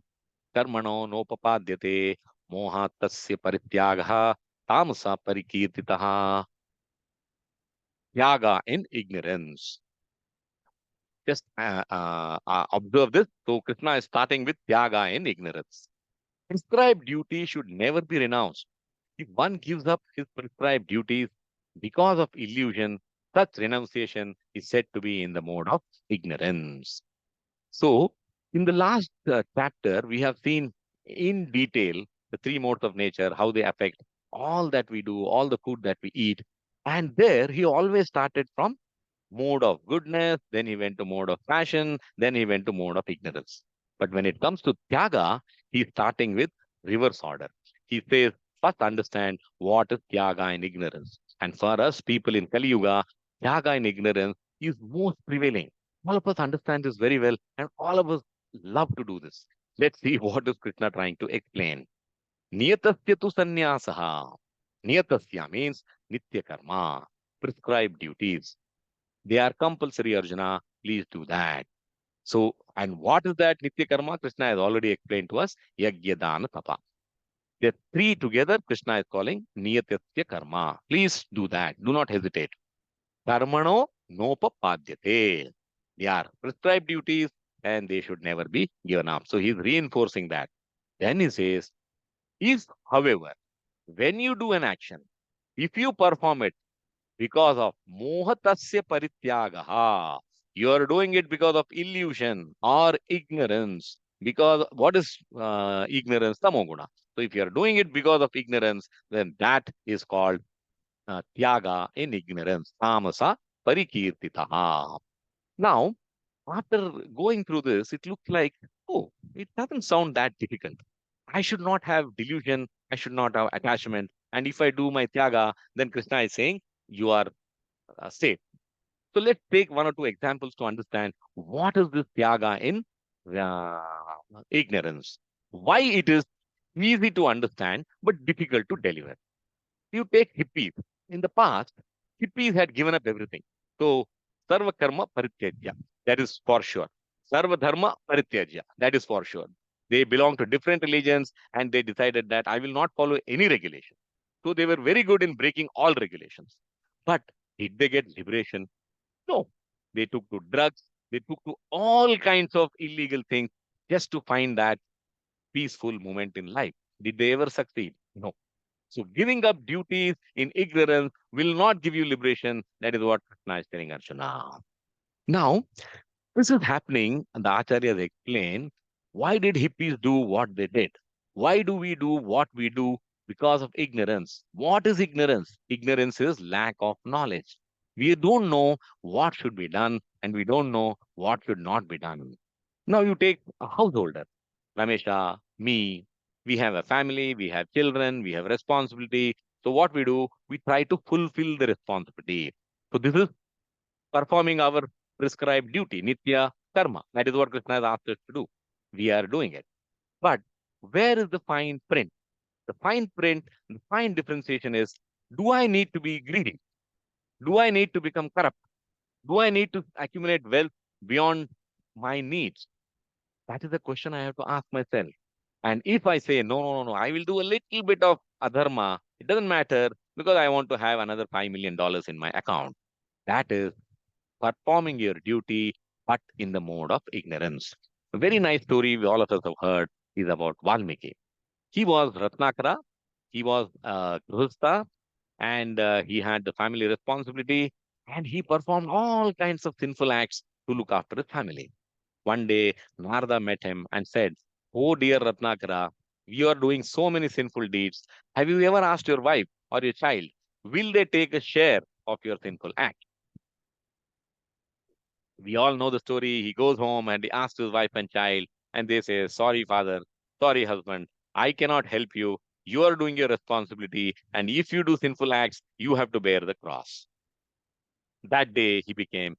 karmano nopapadyate mohatasya parityagaha tamasa parikirtitaha. Tyaga in ignorance. Just observe this. So Krishna is starting with Tyaga in ignorance. Prescribed duty should never be renounced. If one gives up his prescribed duties because of illusion, such renunciation is said to be in the mode of ignorance. So, in the last chapter, we have seen in detail the three modes of nature, how they affect all that we do, all the food that we eat. And there, he always started from mode of goodness, then he went to mode of passion, then he went to mode of ignorance. But when it comes to Tyaga, he's starting with reverse order. He says, first understand what is Tyaga in ignorance. And for us people in Kali Yuga, Tyaga in ignorance is most prevailing. All of us understand this very well, and all of us love to do this. Let's see what is Krishna trying to explain. Niyatasya tu sanyasaha. Niyatasya means nitya karma, prescribed duties. They are compulsory, Arjuna. Please do that. So, and what is that Nitya Karma? Krishna has already explained to us. Yajna, Dana, Tapa. The three together, Krishna is calling Niyatasya Karma. Please do that. Do not hesitate. Karmano nopapadyate. They are prescribed duties and they should never be given up. So he's reinforcing that. Then he says, if, however, when you do an action, if you perform it because of mohatasya parityagaha, you are doing it because of illusion or ignorance. Because what is ignorance? Tamoguna. So if you are doing it because of ignorance, then that is called tyaga in ignorance. Tamasa parikirtitaha. Now, after going through this, it looks like, oh, it doesn't sound that difficult. I should not have delusion. I should not have attachment. And if I do my tyaga, then Krishna is saying, you are safe. So let's take one or two examples to understand what is this tyaga in uh, ignorance. Why it is easy to understand but difficult to deliver. You take hippies. In the past, hippies had given up everything. So, sarva karma parityajya, that is for sure. Sarva dharma parityajya, that is for sure. They belong to different religions and they decided that I will not follow any regulation. So, they were very good in breaking all regulations. But did they get liberation? No. They took to drugs, they took to all kinds of illegal things just to find that peaceful moment in life. Did they ever succeed? No. So giving up duties in ignorance will not give you liberation. That is what Krishna is telling Arjuna. Now, this is happening, and the Acharyas explain why did hippies do what they did? Why do we do what we do? Because of ignorance. What is ignorance? Ignorance is lack of knowledge. We don't know what should be done, and we don't know what should not be done. Now you take a householder, Ramesha, me, we have a family, we have children, we have responsibility. So what we do, we try to fulfill the responsibility. So this is performing our prescribed duty, nitya karma. That is what Krishna has asked us to do. We are doing it. But where is the fine print? The fine print, the fine differentiation is, do I need to be greedy? Do I need to become corrupt? Do I need to accumulate wealth beyond my needs? That is the question I have to ask myself. And if I say, no, no, no, no, I will do a little bit of adharma, it doesn't matter because I want to have another $5 million in my account. That is performing your duty, but in the mode of ignorance. A very nice story we all of us have heard is about Valmiki. He was Ratnakara, he was Grihastha, and he had the family responsibility, and he performed all kinds of sinful acts to look after his family. One day, Narada met him and said, oh, dear Ratnakara, you are doing so many sinful deeds. Have you ever asked your wife or your child, will they take a share of your sinful act? We all know the story. He goes home and he asks his wife and child, and they say, sorry, father, sorry, husband, I cannot help you. You are doing your responsibility. And if you do sinful acts, you have to bear the cross. That day he became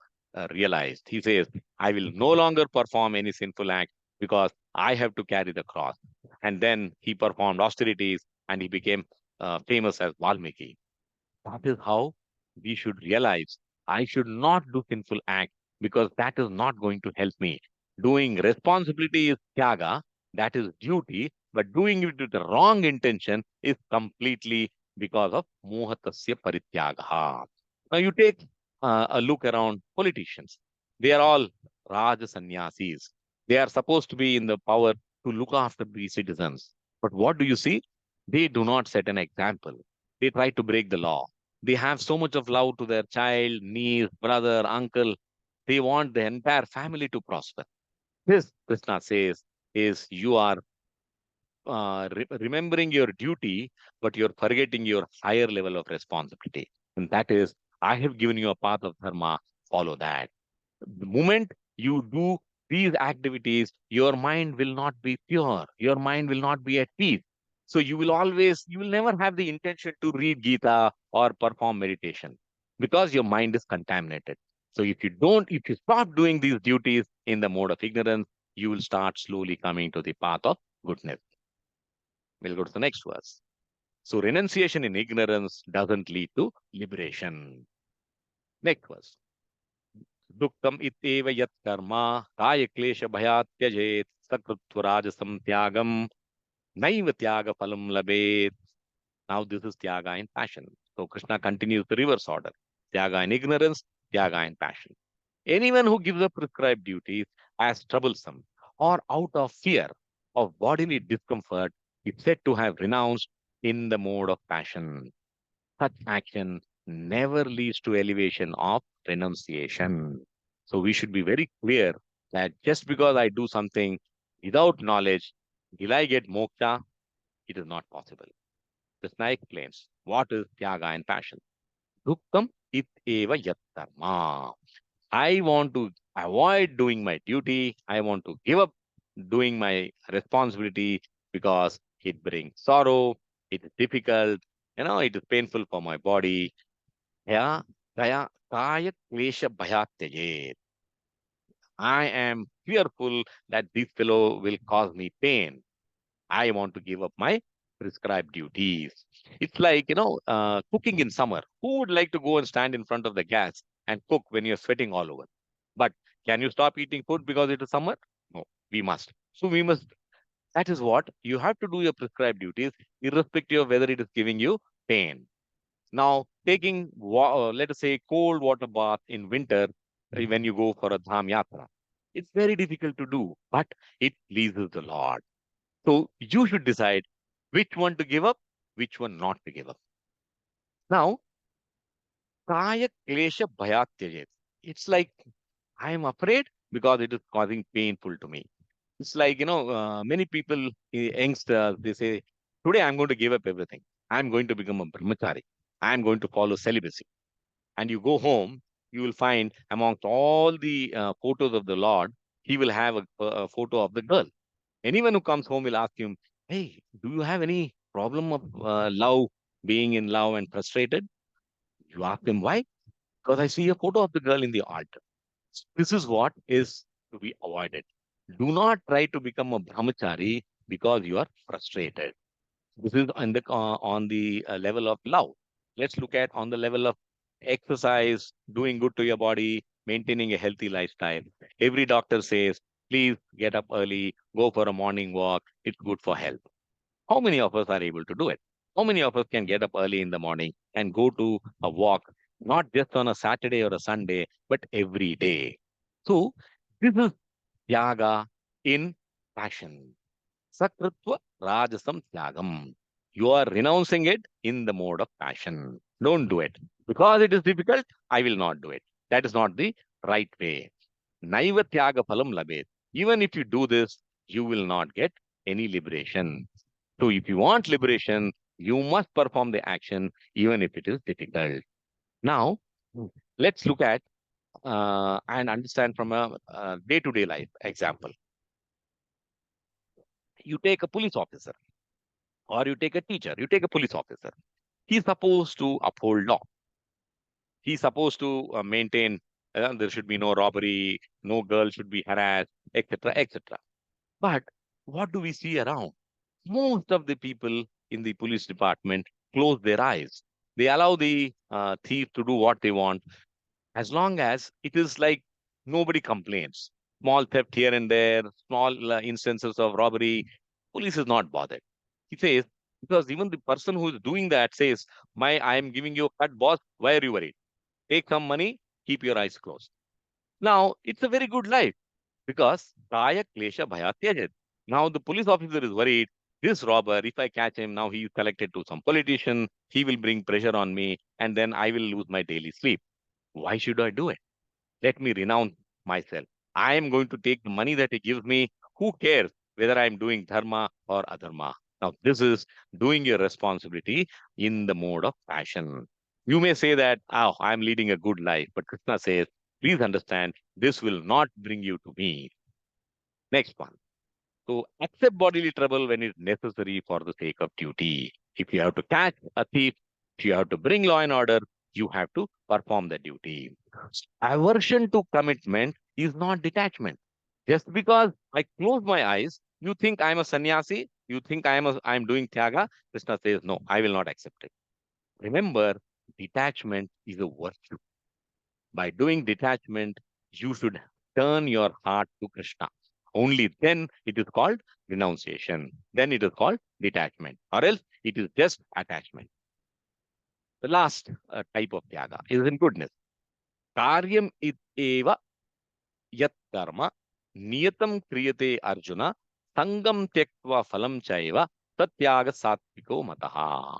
realized. He says, I will no longer perform any sinful act because I have to carry the cross. And then he performed austerities and he became famous as Valmiki. That is how we should realize I should not do sinful act because that is not going to help me. Doing responsibility is tyaga, that is duty, but doing it with the wrong intention is completely because of mohatasya parityagaha. Now you take a look around politicians. They are all Raj sannyasis. They are supposed to be in the power to look after the citizens. But what do you see? They do not set an example. They try to break the law. They have so much of love to their child, niece, brother, uncle. They want the entire family to prosper. This, Krishna says, is you are remembering your duty, but you're forgetting your higher level of responsibility. And that is, I have given you a path of dharma, follow that. The moment you do these activities, your mind will not be pure. Your mind will not be at peace. So you will never have the intention to read Gita or perform meditation because your mind is contaminated. So if you stop doing these duties in the mode of ignorance, you will start slowly coming to the path of goodness. We'll go to the next verse. So renunciation in ignorance doesn't lead to liberation. Next verse. दुःखम इत्येव यत् कर्म काय क्लेश भयात् त्यजेत् सकृत्वराजसं त्यागम नैव त्याग फलम लभेत्. Now this is tyaga in passion. So Krishna continues the reverse order. tyaga in ignorance, tyaga in passion. Anyone who gives up prescribed duties as troublesome or out of fear of bodily discomfort is said to have renounced in the mode of passion. Such action never leads to elevation of renunciation. So we should be very clear that just because I do something without knowledge, will I get moksha? It is not possible. Krishna explains what is tyaga and passion. Duktam it eva yat dharma. I want to avoid doing my duty. I want to give up doing my responsibility because it brings sorrow. It is difficult. It is painful for my body. Yeah, kaya klesha bhayat tyajet. I am fearful that this fellow will cause me pain. I want to give up my prescribed duties. It's like, cooking in summer. Who would like to go and stand in front of the gas and cook when you're sweating all over? But can you stop eating food because it is summer? No, we must. So we must, that is what you have to do your prescribed duties, irrespective of whether it is giving you pain. Now, taking, let us say, cold water bath in winter when you go for a dham yatra, it's very difficult to do, but it pleases the Lord. So you should decide which one to give up, which one not to give up. Now, kaya klesha bhayat tyajet. It's like I am afraid because it is causing painful to me. It's like, many people, youngsters, they say, today I'm going to give up everything. I'm going to become a brahmachari. I'm going to follow celibacy. And you go home, you will find amongst all the photos of the Lord, he will have a photo of the girl. Anyone who comes home will ask him, hey, do you have any problem of love, being in love and frustrated? You ask him why? Because I see a photo of the girl in the altar. This is what is to be avoided. Do not try to become a brahmachari because you are frustrated. This is on the level of love. Let's look at on the level of exercise, doing good to your body, maintaining a healthy lifestyle. Every doctor says, please get up early, go for a morning walk. It's good for health. How many of us are able to do it? How many of us can get up early in the morning and go to a walk, not just on a Saturday or a Sunday, but every day? So this is Yaga in passion. Sakritva Rajasam Tyagam. You are renouncing it in the mode of passion. Don't do it. Because it is difficult, I will not do it. That is not the right way. Naiva Tyaga Phalam Labet. Even if you do this, you will not get any liberation. So if you want liberation, you must perform the action even if it is difficult. Now, let's look at and understand from a day-to-day life example. You take a police officer or you take a teacher, you take a police officer. He's supposed to uphold law. He's supposed to maintain there should be no robbery, no girl should be harassed, etc., etc. But what do we see around? Most of the people in the police department close their eyes. They allow the thief to do what they want as long as it is like nobody complains. Small theft here and there, small instances of robbery, police is not bothered. He says, because even the person who is doing that says, I am giving you a cut, boss. Why are you worried? Take some money, keep your eyes closed. Now, it's a very good life because Kaya Klesha Bhaya Tyajat. Now, the police officer is worried. This robber, if I catch him, now he is collected to some politician, he will bring pressure on me, and then I will lose my daily sleep. Why should I do it? Let me renounce myself. I am going to take the money that he gives me. Who cares whether I am doing dharma or adharma? Now, this is doing your responsibility in the mode of passion. You may say that, oh, I'm leading a good life. But Krishna says, please understand, this will not bring you to me. Next one. So accept bodily trouble when it's necessary for the sake of duty. If you have to catch a thief, if you have to bring law and order, you have to perform the duty. Aversion to commitment is not detachment. Just because I close my eyes, you think I'm a sannyasi, you think I'm doing tyaga. Krishna says, no, I will not accept it. Remember, detachment is a virtue. By doing detachment, you should turn your heart to Krishna. Only then it is called renunciation. Then it is called detachment. Or else it is just attachment. The last type of tyaga is in goodness. Karyam it eva yat karma niyatam kriyate arjuna sangam tyaktva phalam chaiva tatyaga satviko mataha.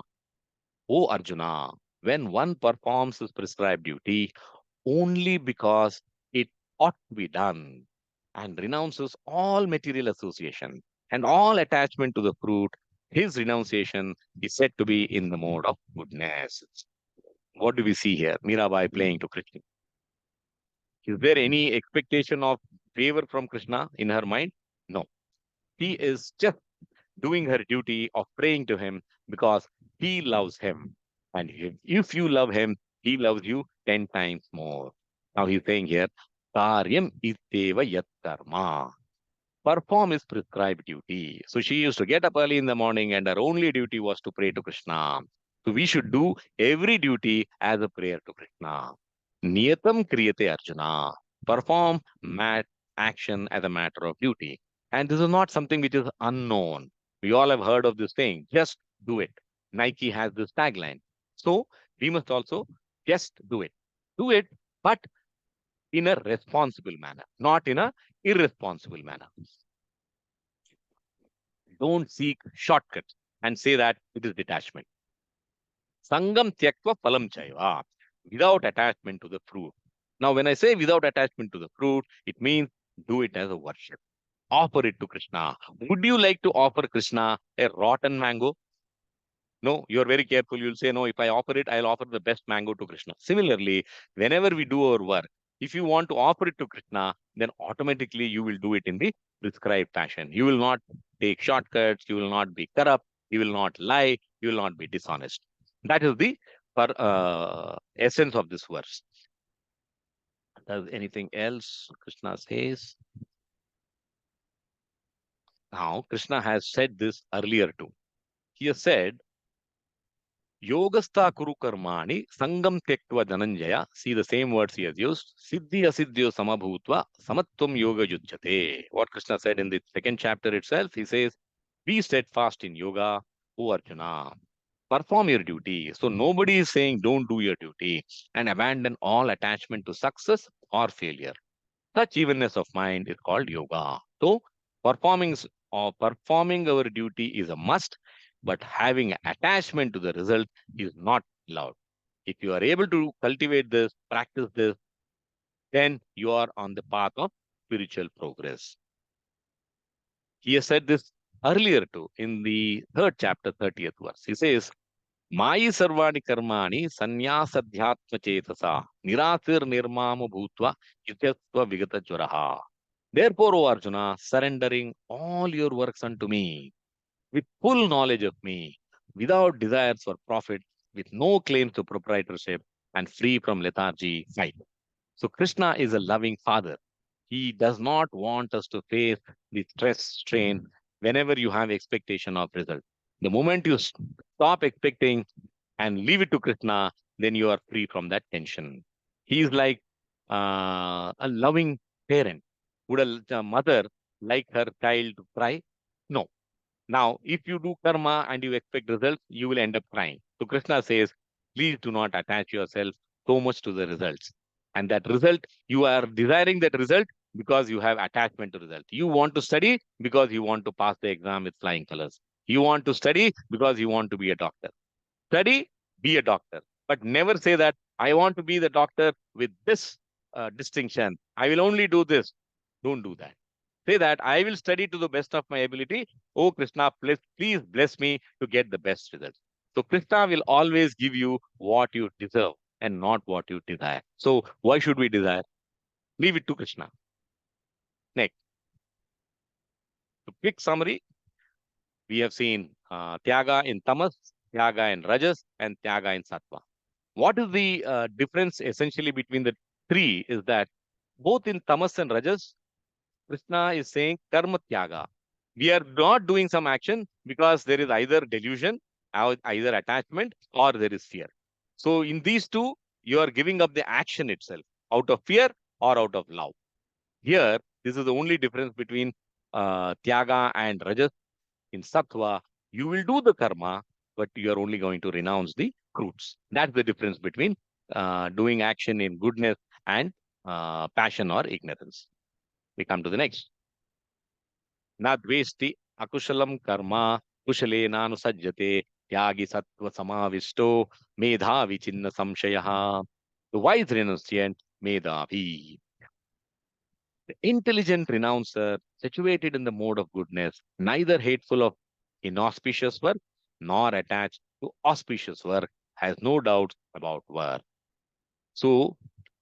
O Arjuna, when one performs his prescribed duty only because it ought to be done and renounces all material association and all attachment to the fruit, his renunciation is said to be in the mode of goodness. What do we see here? Mirabai playing to Krishna. Is there any expectation of favor from Krishna in her mind? No. She is just doing her duty of praying to him because he loves him. And if you love him, he loves you 10 times more. Now he's saying here, Karyam iteva yat karma. Perform his prescribed duty. So she used to get up early in the morning and her only duty was to pray to Krishna. So we should do every duty as a prayer to Krishna. Niyatam kriyate Arjuna. Perform action as a matter of duty. And this is not something which is unknown. We all have heard of this thing. Just do it. Nike has this tagline. So we must also just do it. Do it, but in a responsible manner, not in a irresponsible manner. Don't seek shortcuts and say that it is detachment. Sangam tyaktva phalam chaiva, without attachment to the fruit. Now, when I say without attachment to the fruit, it means do it as a worship. Offer it to Krishna. Would you like to offer Krishna a rotten mango? No, you're very careful. You'll say, no, if I offer it, I'll offer the best mango to Krishna. Similarly, whenever we do our work, if you want to offer it to Krishna, then automatically you will do it in the prescribed fashion. You will not take shortcuts. You will not be corrupt. You will not lie. You will not be dishonest. That is the essence of this verse. Does anything else Krishna says? Now, Krishna has said this earlier too. He has said, Yogastha kuru karmani sangam tektva dhananjaya. See the same words he has used. Siddhi asiddhyo samabhutva samatvam yoga yujjate. What Krishna said in the second chapter itself, he says, be steadfast in yoga, O Arjuna. Perform your duty. So nobody is saying don't do your duty and abandon all attachment to success or failure. Such evenness of mind is called yoga. So performing our duty is a must, but having attachment to the result is not allowed. If you are able to cultivate this, practice this, then you are on the path of spiritual progress. He has said this earlier too in the third chapter, 30th verse. He says, Mayi sarvani karmani sanyasadhyatma chetasa nirasir nirmama bhutva ityatva vigata jvaraha. Therefore, O Arjuna, surrendering all your works unto me, with full knowledge of me, without desires for profit, with no claims to proprietorship, and free from lethargy, fight. So Krishna is a loving father. He does not want us to face the stress, strain, whenever you have expectation of result. The moment you stop expecting and leave it to Krishna, then you are free from that tension. He is like a loving parent. Would a mother like her child to cry? No. Now, if you do karma and you expect results, you will end up crying. So Krishna says, please do not attach yourself so much to the results. And that result, you are desiring that result because you have attachment to result. You want to study because you want to pass the exam with flying colors. You want to study because you want to be a doctor. Study, be a doctor. But never say that I want to be the doctor with this distinction. I will only do this. Don't do that. Say that I will study to the best of my ability. Oh, Krishna, please bless me to get the best results. So Krishna will always give you what you deserve and not what you desire. So why should we desire? Leave it to Krishna. Next. So quick summary. We have seen Tyaga in Tamas, Tyaga in Rajas, and Tyaga in Sattva. What is the difference essentially between the three is that both in Tamas and Rajas, Krishna is saying karma tyaga. We are not doing some action because there is either delusion, either attachment, or there is fear. So in these two, you are giving up the action itself out of fear or out of love. Here, this is the only difference between tyaga and rajas. In sattva, you will do the karma, but you are only going to renounce the fruits. That's the difference between doing action in goodness and passion or ignorance. We come to the next. Na dvesti akushalam karma kushale nanusajjate tyagi sattva samavisto medhavi chinna samshayaha. The wise renunciant medhavi. The intelligent renouncer, situated in the mode of goodness, neither hateful of inauspicious work nor attached to auspicious work, has no doubts about work. So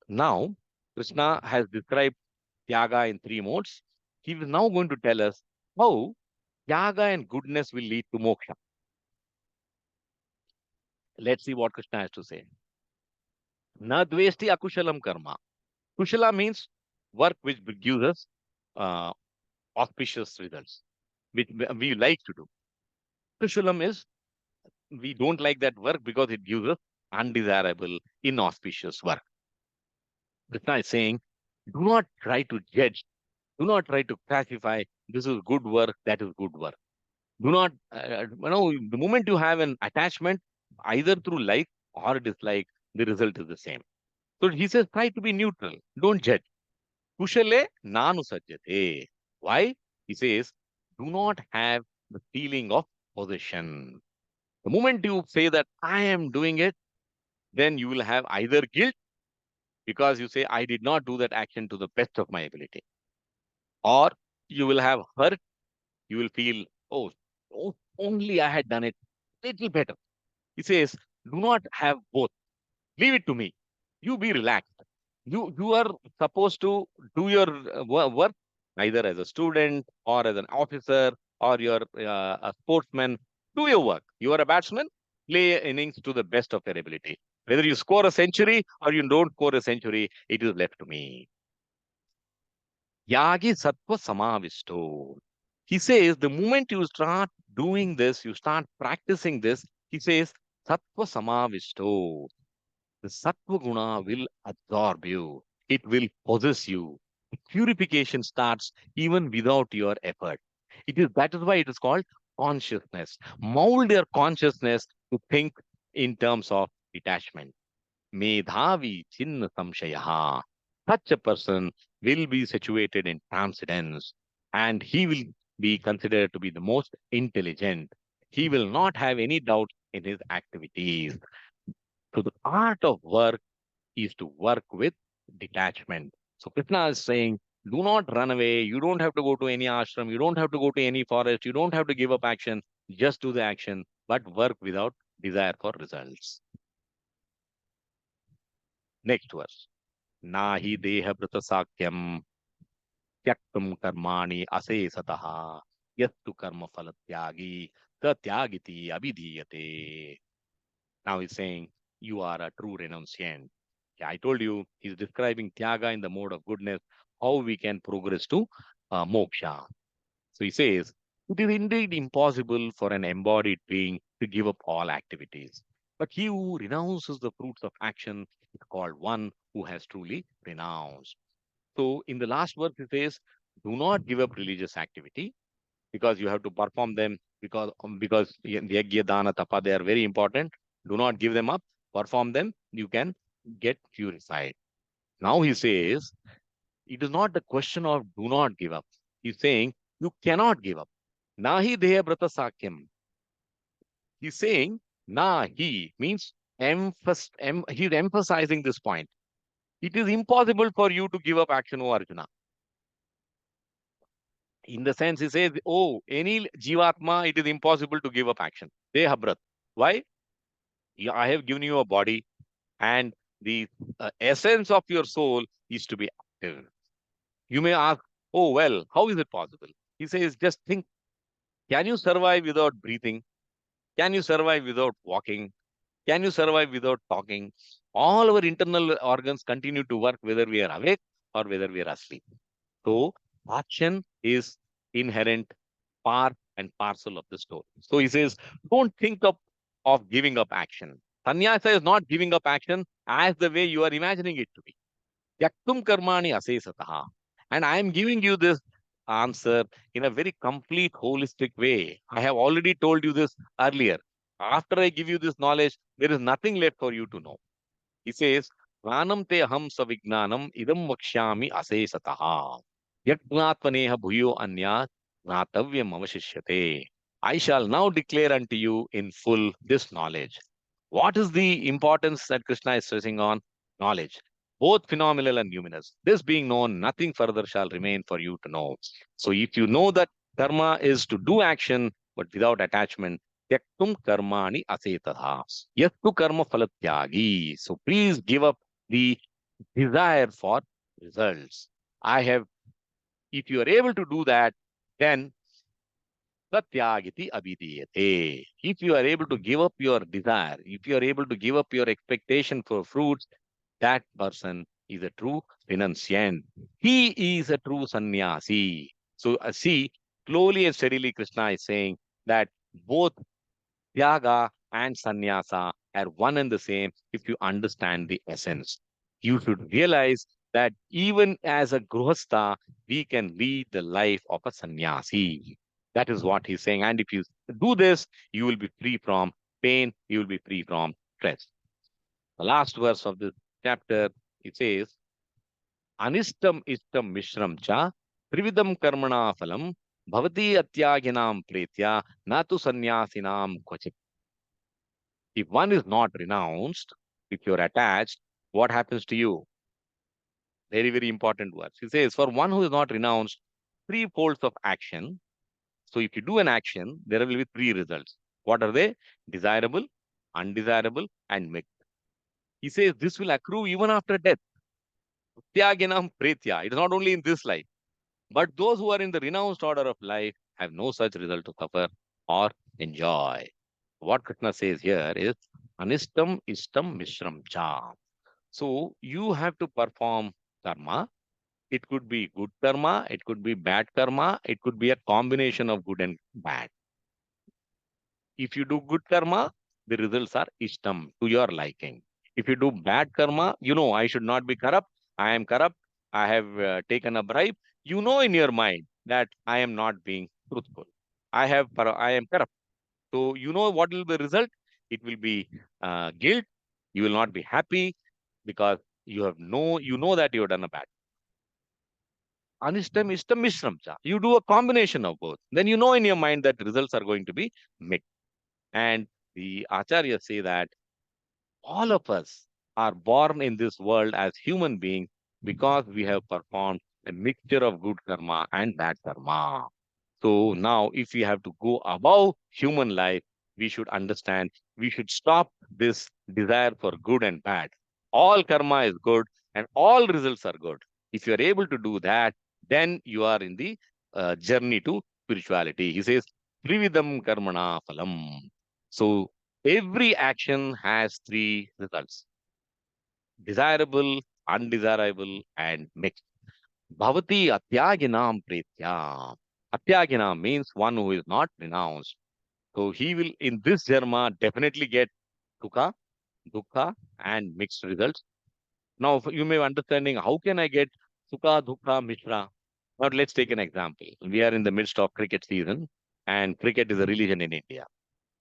now Krishna has described Tyaga in three modes. He is now going to tell us how Tyaga and goodness will lead to moksha. Let's see what Krishna has to say. Na dvesti akushalam karma. Kushala means work which gives us uh, auspicious results, which we like to do. Kushalam is we don't like that work because it gives us undesirable, inauspicious work. Krishna is saying, do not try to judge, do not try to classify this is good work, that is good work. Do not, the moment you have an attachment, either through like or dislike, the result is the same. So he says, try to be neutral, don't judge. Kushale nanu sajjate. Why? He says, do not have the feeling of possession. The moment you say that I am doing it, then you will have either guilt because you say, I did not do that action to the best of my ability, or you will have hurt. You will feel, oh, only I had done it little better. He says, do not have both. Leave it to me. You be relaxed. You are supposed to do your work either as a student or as an officer or you're a sportsman. Do your work. You are a batsman. Play innings to the best of your ability. Whether you score a century or you don't score a century, it is left to me. Yagi sattva samavisto. He says the moment you start doing this, you start practicing this, he says sattva samavisto. The sattva guna will absorb you. It will possess you. Purification starts even without your effort. That is why it is called consciousness. Mold your consciousness to think in terms of detachment. Medhavi chinna samshayaha. Such a person will be situated in transcendence and he will be considered to be the most intelligent. He will not have any doubt in his activities. So the art of work is to work with detachment. So Krishna is saying, do not run away. You don't have to go to any ashram. You don't have to go to any forest. You don't have to give up action. Just do the action, but work without desire for results. Next verse. Nahi deha brata sakyam tyaktam karmani asesataha yattu karma phalatyagi tatyagiti abhidhiyate. Now he's saying, you are a true renunciant. Yeah, I told you, he's describing Tyaga in the mode of goodness, how we can progress to moksha. So he says, it is indeed impossible for an embodied being to give up all activities. But he who renounces the fruits of action is called one who has truly renounced. So in the last verse, he says, do not give up religious activity because you have to perform them because the yagya, dana, tapa, they are very important. Do not give them up, perform them, you can get purified. Now he says, it is not the question of do not give up. He's saying you cannot give up. Nahi deha brata sakyam. He's saying nahi means he's emphasizing this point. It is impossible for you to give up action, O Arjuna. In the sense, he says, oh, any jivatma, it is impossible to give up action. Deha brat. Why? I have given you a body, and the essence of your soul is to be active. You may ask, oh, well, how is it possible? He says, just think, can you survive without breathing? Can you survive without walking? Can you survive without talking? All our internal organs continue to work whether we are awake or whether we are asleep. So, action is inherent part and parcel of the story. So he says, don't think of giving up action. Sannyasa is not giving up action as the way you are imagining it to be. Yaktum karmani asesataha. And I am giving you this answer in a very complete, holistic way. I have already told you this earlier. After I give you this knowledge, there is nothing left for you to know. He says, Pranam te aham savignanam idam vakshyami asesataha. Yajnatvaneha bhuyo anya gnatavyam avashishyate. I shall now declare unto you in full this knowledge. What is the importance that Krishna is stressing on? Knowledge, both phenomenal and numinous. This being known, nothing further shall remain for you to know. So if you know that karma is to do action, but without attachment, tyaktum karmani asetadha. Yattu karma phalatyagi. So please give up the desire for results. If you are able to do that, then Satyagiti abhidiyate. If you are able to give up your desire, if you are able to give up your expectation for fruits, that person is a true renunciant. He is a true sannyasi. So, see, slowly and steadily, Krishna is saying that both Tyaga and sannyasa are one and the same if you understand the essence. You should realize that even as a grihastha, we can lead the life of a sannyasi. That is what he's saying. And if you do this, you will be free from pain, you will be free from stress. The last verse of this chapter, it says, Anistam istam mishram cha trividam karmana phalam bhavati atyaginam pretya natu sannyasinam kvachit. If one is not renounced, if you're attached, what happens to you? Very, very important words. He says, for one who is not renounced, three folds of action. So if you do an action, there will be three results. What are they? Desirable, undesirable, and mixed. He says this will accrue even after death. Tyaginam pretya. It is not only in this life, but those who are in the renounced order of life have no such result to suffer or enjoy. What Krishna says here is anistam istam mishram cha. So you have to perform karma. It could be good karma, it could be bad karma, it could be a combination of good and bad. If you do good karma, the results are ishtam, to your liking. If you do bad karma, you know, I should not be corrupt, I am corrupt, I have taken a bribe. You know in your mind that I am not being truthful. I am corrupt. So you know what will be the result? It will be guilt. You will not be happy because you know that you have done a bad. Anistam istam mishram cha. You do a combination of both. Then you know in your mind that results are going to be mixed. And the acharyas say that all of us are born in this world as human beings because we have performed a mixture of good karma and bad karma. So now, if we have to go above human life, we should understand, we should stop this desire for good and bad. All karma is good and all results are good. If you are able to do that, then you are in the journey to spirituality. He says, Trividam karmana phalam. So every action has three results: desirable, undesirable, and mixed. Bhavati atyaginam pretya. Atyaginam means one who is not renounced. So he will in this Dharma definitely get sukha, dukkha, and mixed results. Now you may be understanding how can I get sukha, dukkha, mishra. Now let's take an example. We are in the midst of cricket season, and cricket is a religion in India.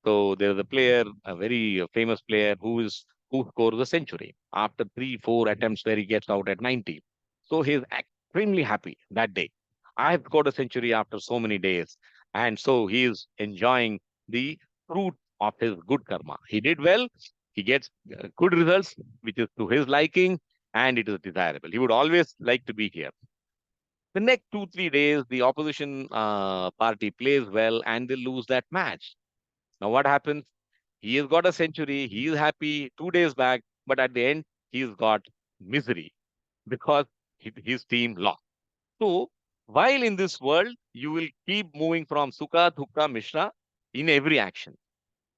So there is a player, a very famous player who scores a century after 3, 4 attempts where he gets out at 90. So he is extremely happy that day. I have scored a century after so many days, and so he is enjoying the fruit of his good karma. He did well. He gets good results, which is to his liking, and it is desirable. He would always like to be here. The next 2, 3 days, the opposition party plays well, and they lose that match. Now what happens? He has got a century. He is happy 2 days back, but at the end, he's got misery because his team lost. So, while in this world, you will keep moving from Sukha, Dukkha, Mishra in every action.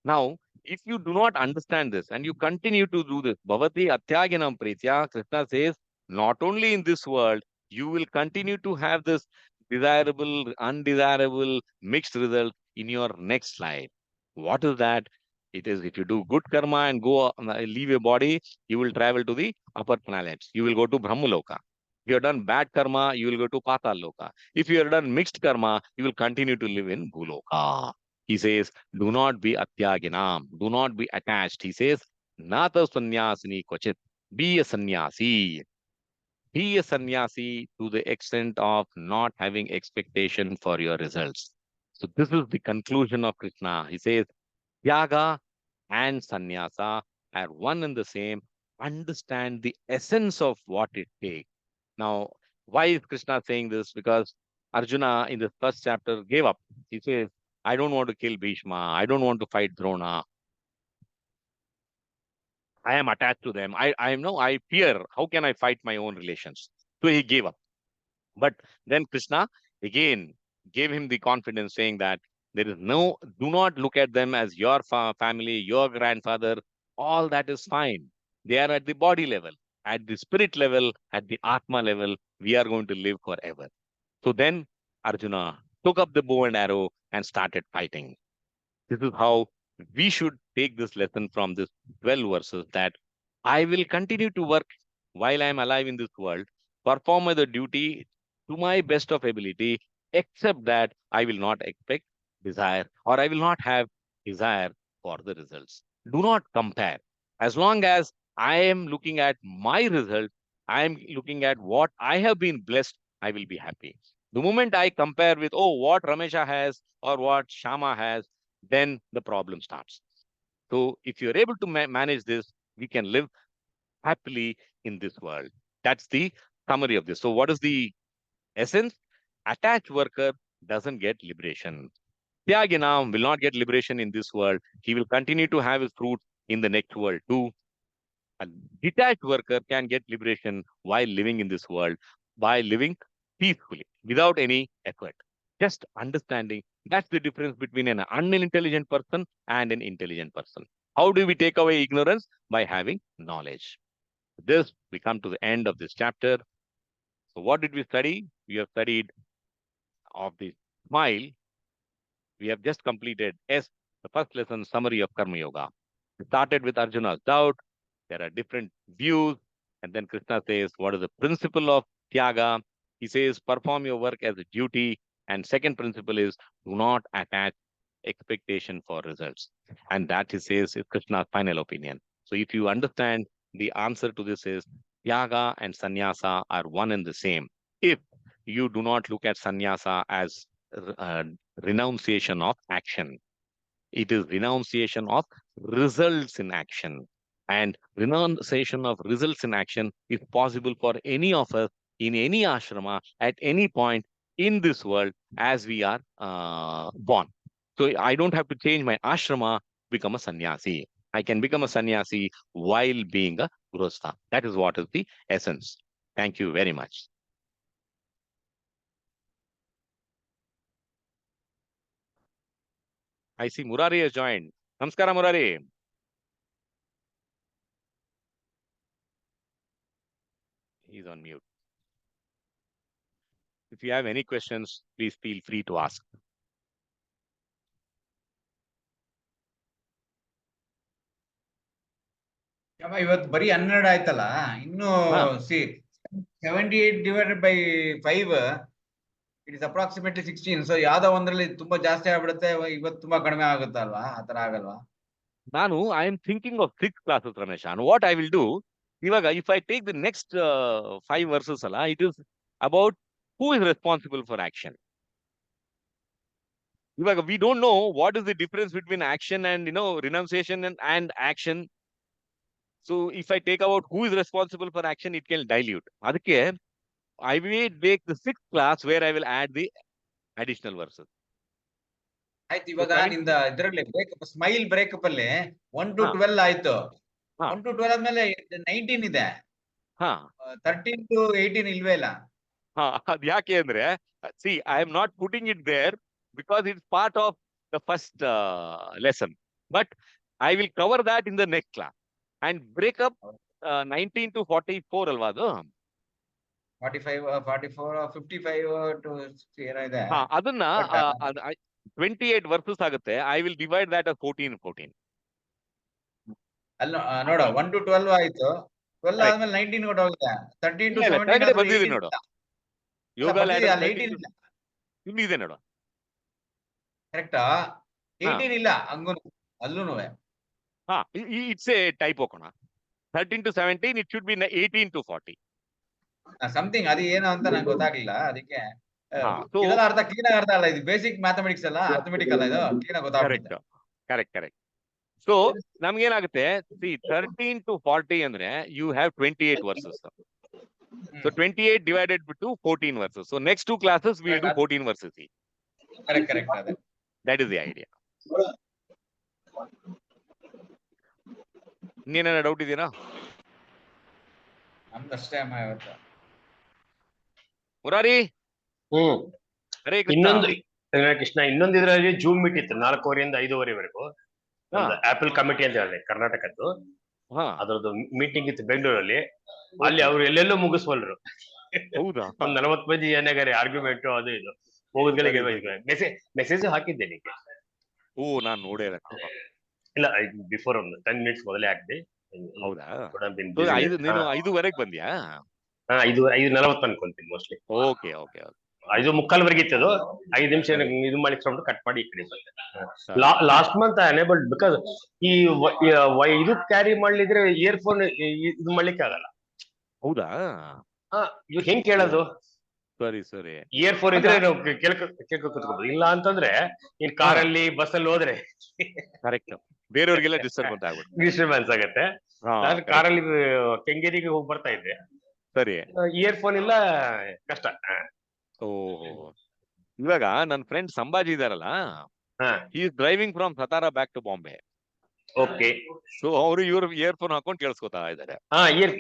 Now, if you do not understand this and you continue to do this, Bhavati Atyaginam Pritya, Krishna says, not only in this world, you will continue to have this desirable, undesirable, mixed result in your next life. What is that? It is if you do good karma and go leave your body, you will travel to the upper planets. You will go to Brahmaloka. If you have done bad karma, you will go to Patal Loka. If you have done mixed karma, you will continue to live in Bhuloka. He says, do not be atyaginam, do not be attached. He says, nata sannyasini kvachit, be a sannyasi. Be a sannyasi to the extent of not having expectation for your results. So this is the conclusion of Krishna. He says, Tyaga and sannyasa are one and the same. Understand the essence of what it takes. Now, why is Krishna saying this? Because Arjuna in the first chapter gave up. He says, I don't want to kill Bhishma. I don't want to fight Drona. I am attached to them. I know I fear. How can I fight my own relations? So he gave up. But then Krishna again gave him the confidence, saying that there is no, do not look at them as your family, your grandfather. All that is fine. They are at the body level, at the spirit level, at the Atma level. We are going to live forever. So then Arjuna took up the bow and arrow and started fighting. This is how we should take this lesson from this 12 verses, that I will continue to work while I am alive in this world, perform the duty to my best of ability, except that I will not expect desire, or I will not have desire for the results. Do not compare. As long as I am looking at my result, I am looking at what I have been blessed, I will be happy. The moment I compare with, oh, what Ramesha has or what Shama has, then the problem starts. So if you're able to manage this, we can live happily in this world. That's the summary of this. So what is the essence? Attached worker doesn't get liberation. Tyaginam will not get liberation in this world. He will continue to have his fruit in the next world too. A detached worker can get liberation while living in this world, by living peacefully, without any effort. Just understanding, that's the difference between an unintelligent person and an intelligent person. How do we take away ignorance? By having knowledge. This, we come to the end of this chapter. So what did we study? We have studied of the smile. We have just completed S, the first lesson, summary of Karma Yoga. We started with Arjuna's doubt. There are different views. And then Krishna says, what is the principle of Tyaga? He says, perform your work as a duty. And second principle is, do not attach expectation for results. And that, he says, is Krishna's final opinion. So if you understand, the answer to this is, Tyaga and Sannyasa are one and the same. If you do not look at Sannyasa as uh, renunciation of action, it is renunciation of results in action. And renunciation of results in action is possible for any of us in any ashrama at any point in this world as we are born. So I don't have to change my ashrama, become a sannyasi. I can become a sannyasi while being a grostha. That is what is the essence. Thank you very much. I see Murari has joined. Namaskara, Murari. He's on mute. If you have any questions, please feel free to ask. ಇವತ್ತು ಬರೀ 12 ಆಯ್ತಲ್ಲ, ಇನ್ನು C 78 divided by 5 it is approximately 16. So ಯಾವ್ದೋ ಒಂದ್ರಲ್ಲಿ ತುಂಬಾ ಜಾಸ್ತಿ ಆಗ್ಬಿಡುತ್ತೆ, ಇವತ್ತು ತುಂಬಾ ಕಡಿಮೆ ಆಗುತ್ತಲ್ವಾ? ಆತರ ಆಗಲ್ವಾ? ನಾನು I am thinking of 6 classes, Ramesh. And what I will do, ಇವಾಗ if I take the next 5 verses ಅಲ್ಲ, it is about who is responsible for action. ಇವಾಗ we don't know what is the difference between action and renunciation and action. So if I take about who is responsible for action, it can dilute. ಅದಕ್ಕೆ I will take the 6th class where I will add the additional verses. ಆಯ್ತು, ಇವಾಗ ನಿಂದ ಇದರಲ್ಲಿ breakup, smile breakup ಅಲ್ಲಿ 1 to 12 ಆಯ್ತು. 1 to 12 ಆದ್ಮೇಲೆ 19 ಇದೆ. 13 to 18 ಇಲ್ವೇ ಇಲ್ಲ. ಅದ್ ಯಾಕೆ ಅಂದ್ರೆ, see, I am not putting it there because it's part of the first lesson. But I will cover that in the next class and break up 19 to 44 ಅಲ್ವಾ ಅದು? 45, 44, 55 to 60 ಏನೋ ಇದೆ. ಅದನ್ನ 28 verses ಆಗುತ್ತೆ. I will divide that as 14. ಅಲ್ಲ ನೋಡ, 1 to 12 ಆಯ್ತು. 12 ಆದ್ಮೇಲೆ 19 ಕೂಡ ಹೋಗಿದೆ. 13 to 17 ಬಂದಿದೆ ನೋಡು. ಯೋಗ ಲ್ಯಾಡರ್ 13 ಇದೆ ನೋಡು. ಕರೆಕ್ಟಾ? 18 ಇಲ್ಲ ಹಂಗೂ ಅಲ್ಲೂ ಹಾ, ಇಟ್ಸ್ ಎ ಟೈಪ್ ಹೋಗೋಣ. 13 to 17, it should be 18 to 40. Something ಅದು ಏನು ಅಂತ ನಂಗೆ ಗೊತ್ತಾಗ್ಲಿಲ್ಲ ಅದಕ್ಕೆ. So ಇದೆಲ್ಲ ಅರ್ಥ ಕ್ಲೀನ್ ಆಗಿ ಅರ್ಥ ಅಲ್ಲ, ಇದು ಬೇಸಿಕ್ ಮ್ಯಾಥಮೆಟಿಕ್ಸ್ ಅಲ್ಲ, ಅರ್ಥಮೆಟಿಕ್ ಅಲ್ಲ, ಇದು ಕ್ಲೀನ್ ಆಗಿ ಗೊತ್ತಾಗ್ಬಿಡುತ್ತೆ. ಕರೆಕ್ಟ್. ಸೊ ನಮ್ಗೇನಾಗುತ್ತೆ, 13 to 40 ಅಂದ್ರೆ you have 28 versus. So 28 divided to 14 verses. So next 2 classes we will do 14 verses each. Correct. That is the idea. ಇನ್ನೇನ ಡೌಟ್ ಇದೆಯಾ? ನಮ್ದಷ್ಟೇ ಅಮ್ಮ ಇವತ್ತು. ಮುರಾರಿ, ಹರೇ ಇನ್ನೊಂದು ಕೃಷ್ಣ, ಇನ್ನೊಂದು ಇದರಲ್ಲಿ ಜೂಮ್ ಮೀಟ್ ಇತ್ತು 4:15 5:30ವರೆಗೂ. ಆಪಲ್ ಕಮಿಟಿ ಅಂತ ಹೇಳಿದೆ ಕರ್ನಾಟಕದ್ದು, ಅದ್ರದ್ದು ಮೀಟಿಂಗ್ ಇತ್ತು ಬೆಂಗಳೂರಲ್ಲಿ. ಅಲ್ಲಿ ಅವ್ರು ಎಲ್ಲೆಲ್ಲೋ ಮುಗಿಸ್ವಲ್ರು. ಹೌದಾ? ಒಂದ್ 40 ಮಂದಿ ಏನಾಗಾರೆ ಆರ್ಗ್ಯುಮೆಂಟ್ ಅದು ಇದು ಮುಗಿದ್ಗಳಿಗೆ ಮೆಸೇಜ್ ಹಾಕಿದ್ದೆ ನಿಮಗೆ. ಓ, ನಾನ್ ನೋಡೇ ಇಲ್ಲ, ಬಿಫೋರ್ ಒಂದು 10 minutes ಮೊದಲೇ ಹಾಕ್ದೆ. ಹೌದಾ? ನೀನು 5:00ವರೆಗೆ ಬಂದ್ಯಾ? 5:40 ಅನ್ಕೊಂತೀನಿ ಮೋಸ್ಟ್ಲಿ. ಓಕೆ. 5:45 ಇತ್ತದು. 5 ನಿಮಿಷ ಇದು ಮಾಡಿಸ್ಕೊಂಡು ಕಟ್ ಮಾಡಿ ಈ ಕಡೆ ಬಂದೆ. ಲಾಸ್ಟ್ ಮಂತ್ ಅನೇಬಲ್ಡ್ ಬಿಕಾಸ್ ಈ ಇದು ಕ್ಯಾರಿ ಮಾಡ್ಲಿದ್ರೆ ಇಯರ್ಫೋನ್ ಇದು ಮಾಡ್ಲಿಕ್ಕೆ ಆಗಲ್ಲ. ಹೌದಾ? ಇವ್ ಹೆಂಗ್ ಕೇಳೋದು? ಸರಿ. ಇಯರ್ಫೋನ್ ಇದ್ರೆ ನಾವು ಕೇಳ್ಕೊ ಕೂತ್ಕೋಬಹುದು. ಇಲ್ಲ ಅಂತಂದ್ರೆ ನೀನ್ ಕಾರಲ್ಲಿ ಬಸ್ಸಲ್ಲಿ ಹೋದ್ರೆ ಕರೆಕ್ಟ್, ಬೇರೆಯವ್ರಿಗೆಲ್ಲ ಡಿಸ್ಟರ್ಬೆನ್ಸ್ ಆಗತ್ತೆ. ನಾನು ಕಾರಲ್ಲಿ ಕೆಂಗೇರಿಗೆ ಹೋಗಿ ಬರ್ತಾ ಇದ್ದೆ. ಸರಿ. ಇಯರ್ಫೋನ್ ಇಲ್ಲ, ಕಷ್ಟ. ಇವಾಗ ನನ್ನ ಫ್ರೆಂಡ್ ಸಂಭಾಜಿ ಇದಾರಲ್ಲ, he is driving from Satara back to Bombay. Okay. So ಅವರು ಇವ್ರ ಇಯರ್ಫೋನ್ ಹಾಕೊಂಡು ಕೇಳಿಸ್ಕೊತಾ ಇದ್ದಾರೆ.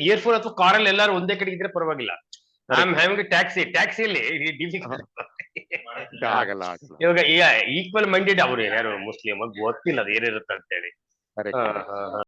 ಇಯರ್ಫೋನ್ ಅಥವಾ ಕಾರಲ್ಲಿ ಎಲ್ಲಾರು ಒಂದೇ ಕಡೆ ಇದ್ರೆ ಪರವಾಗಿಲ್ಲ. ಟ್ಯಾಕ್ಸಿಯಲ್ಲಿ ಆಗಲ್ಲ. ಇವಾಗ ಈಕ್ವಲ್ ಮೈಂಡೆಡ್ ಅವರು ಯಾರು ಮುಸ್ಲಿಂ ಗೊತ್ತಿಲ್ಲ ಅದು ಏನಿರುತ್ತೆ ಅಂತ ಹೇಳಿ.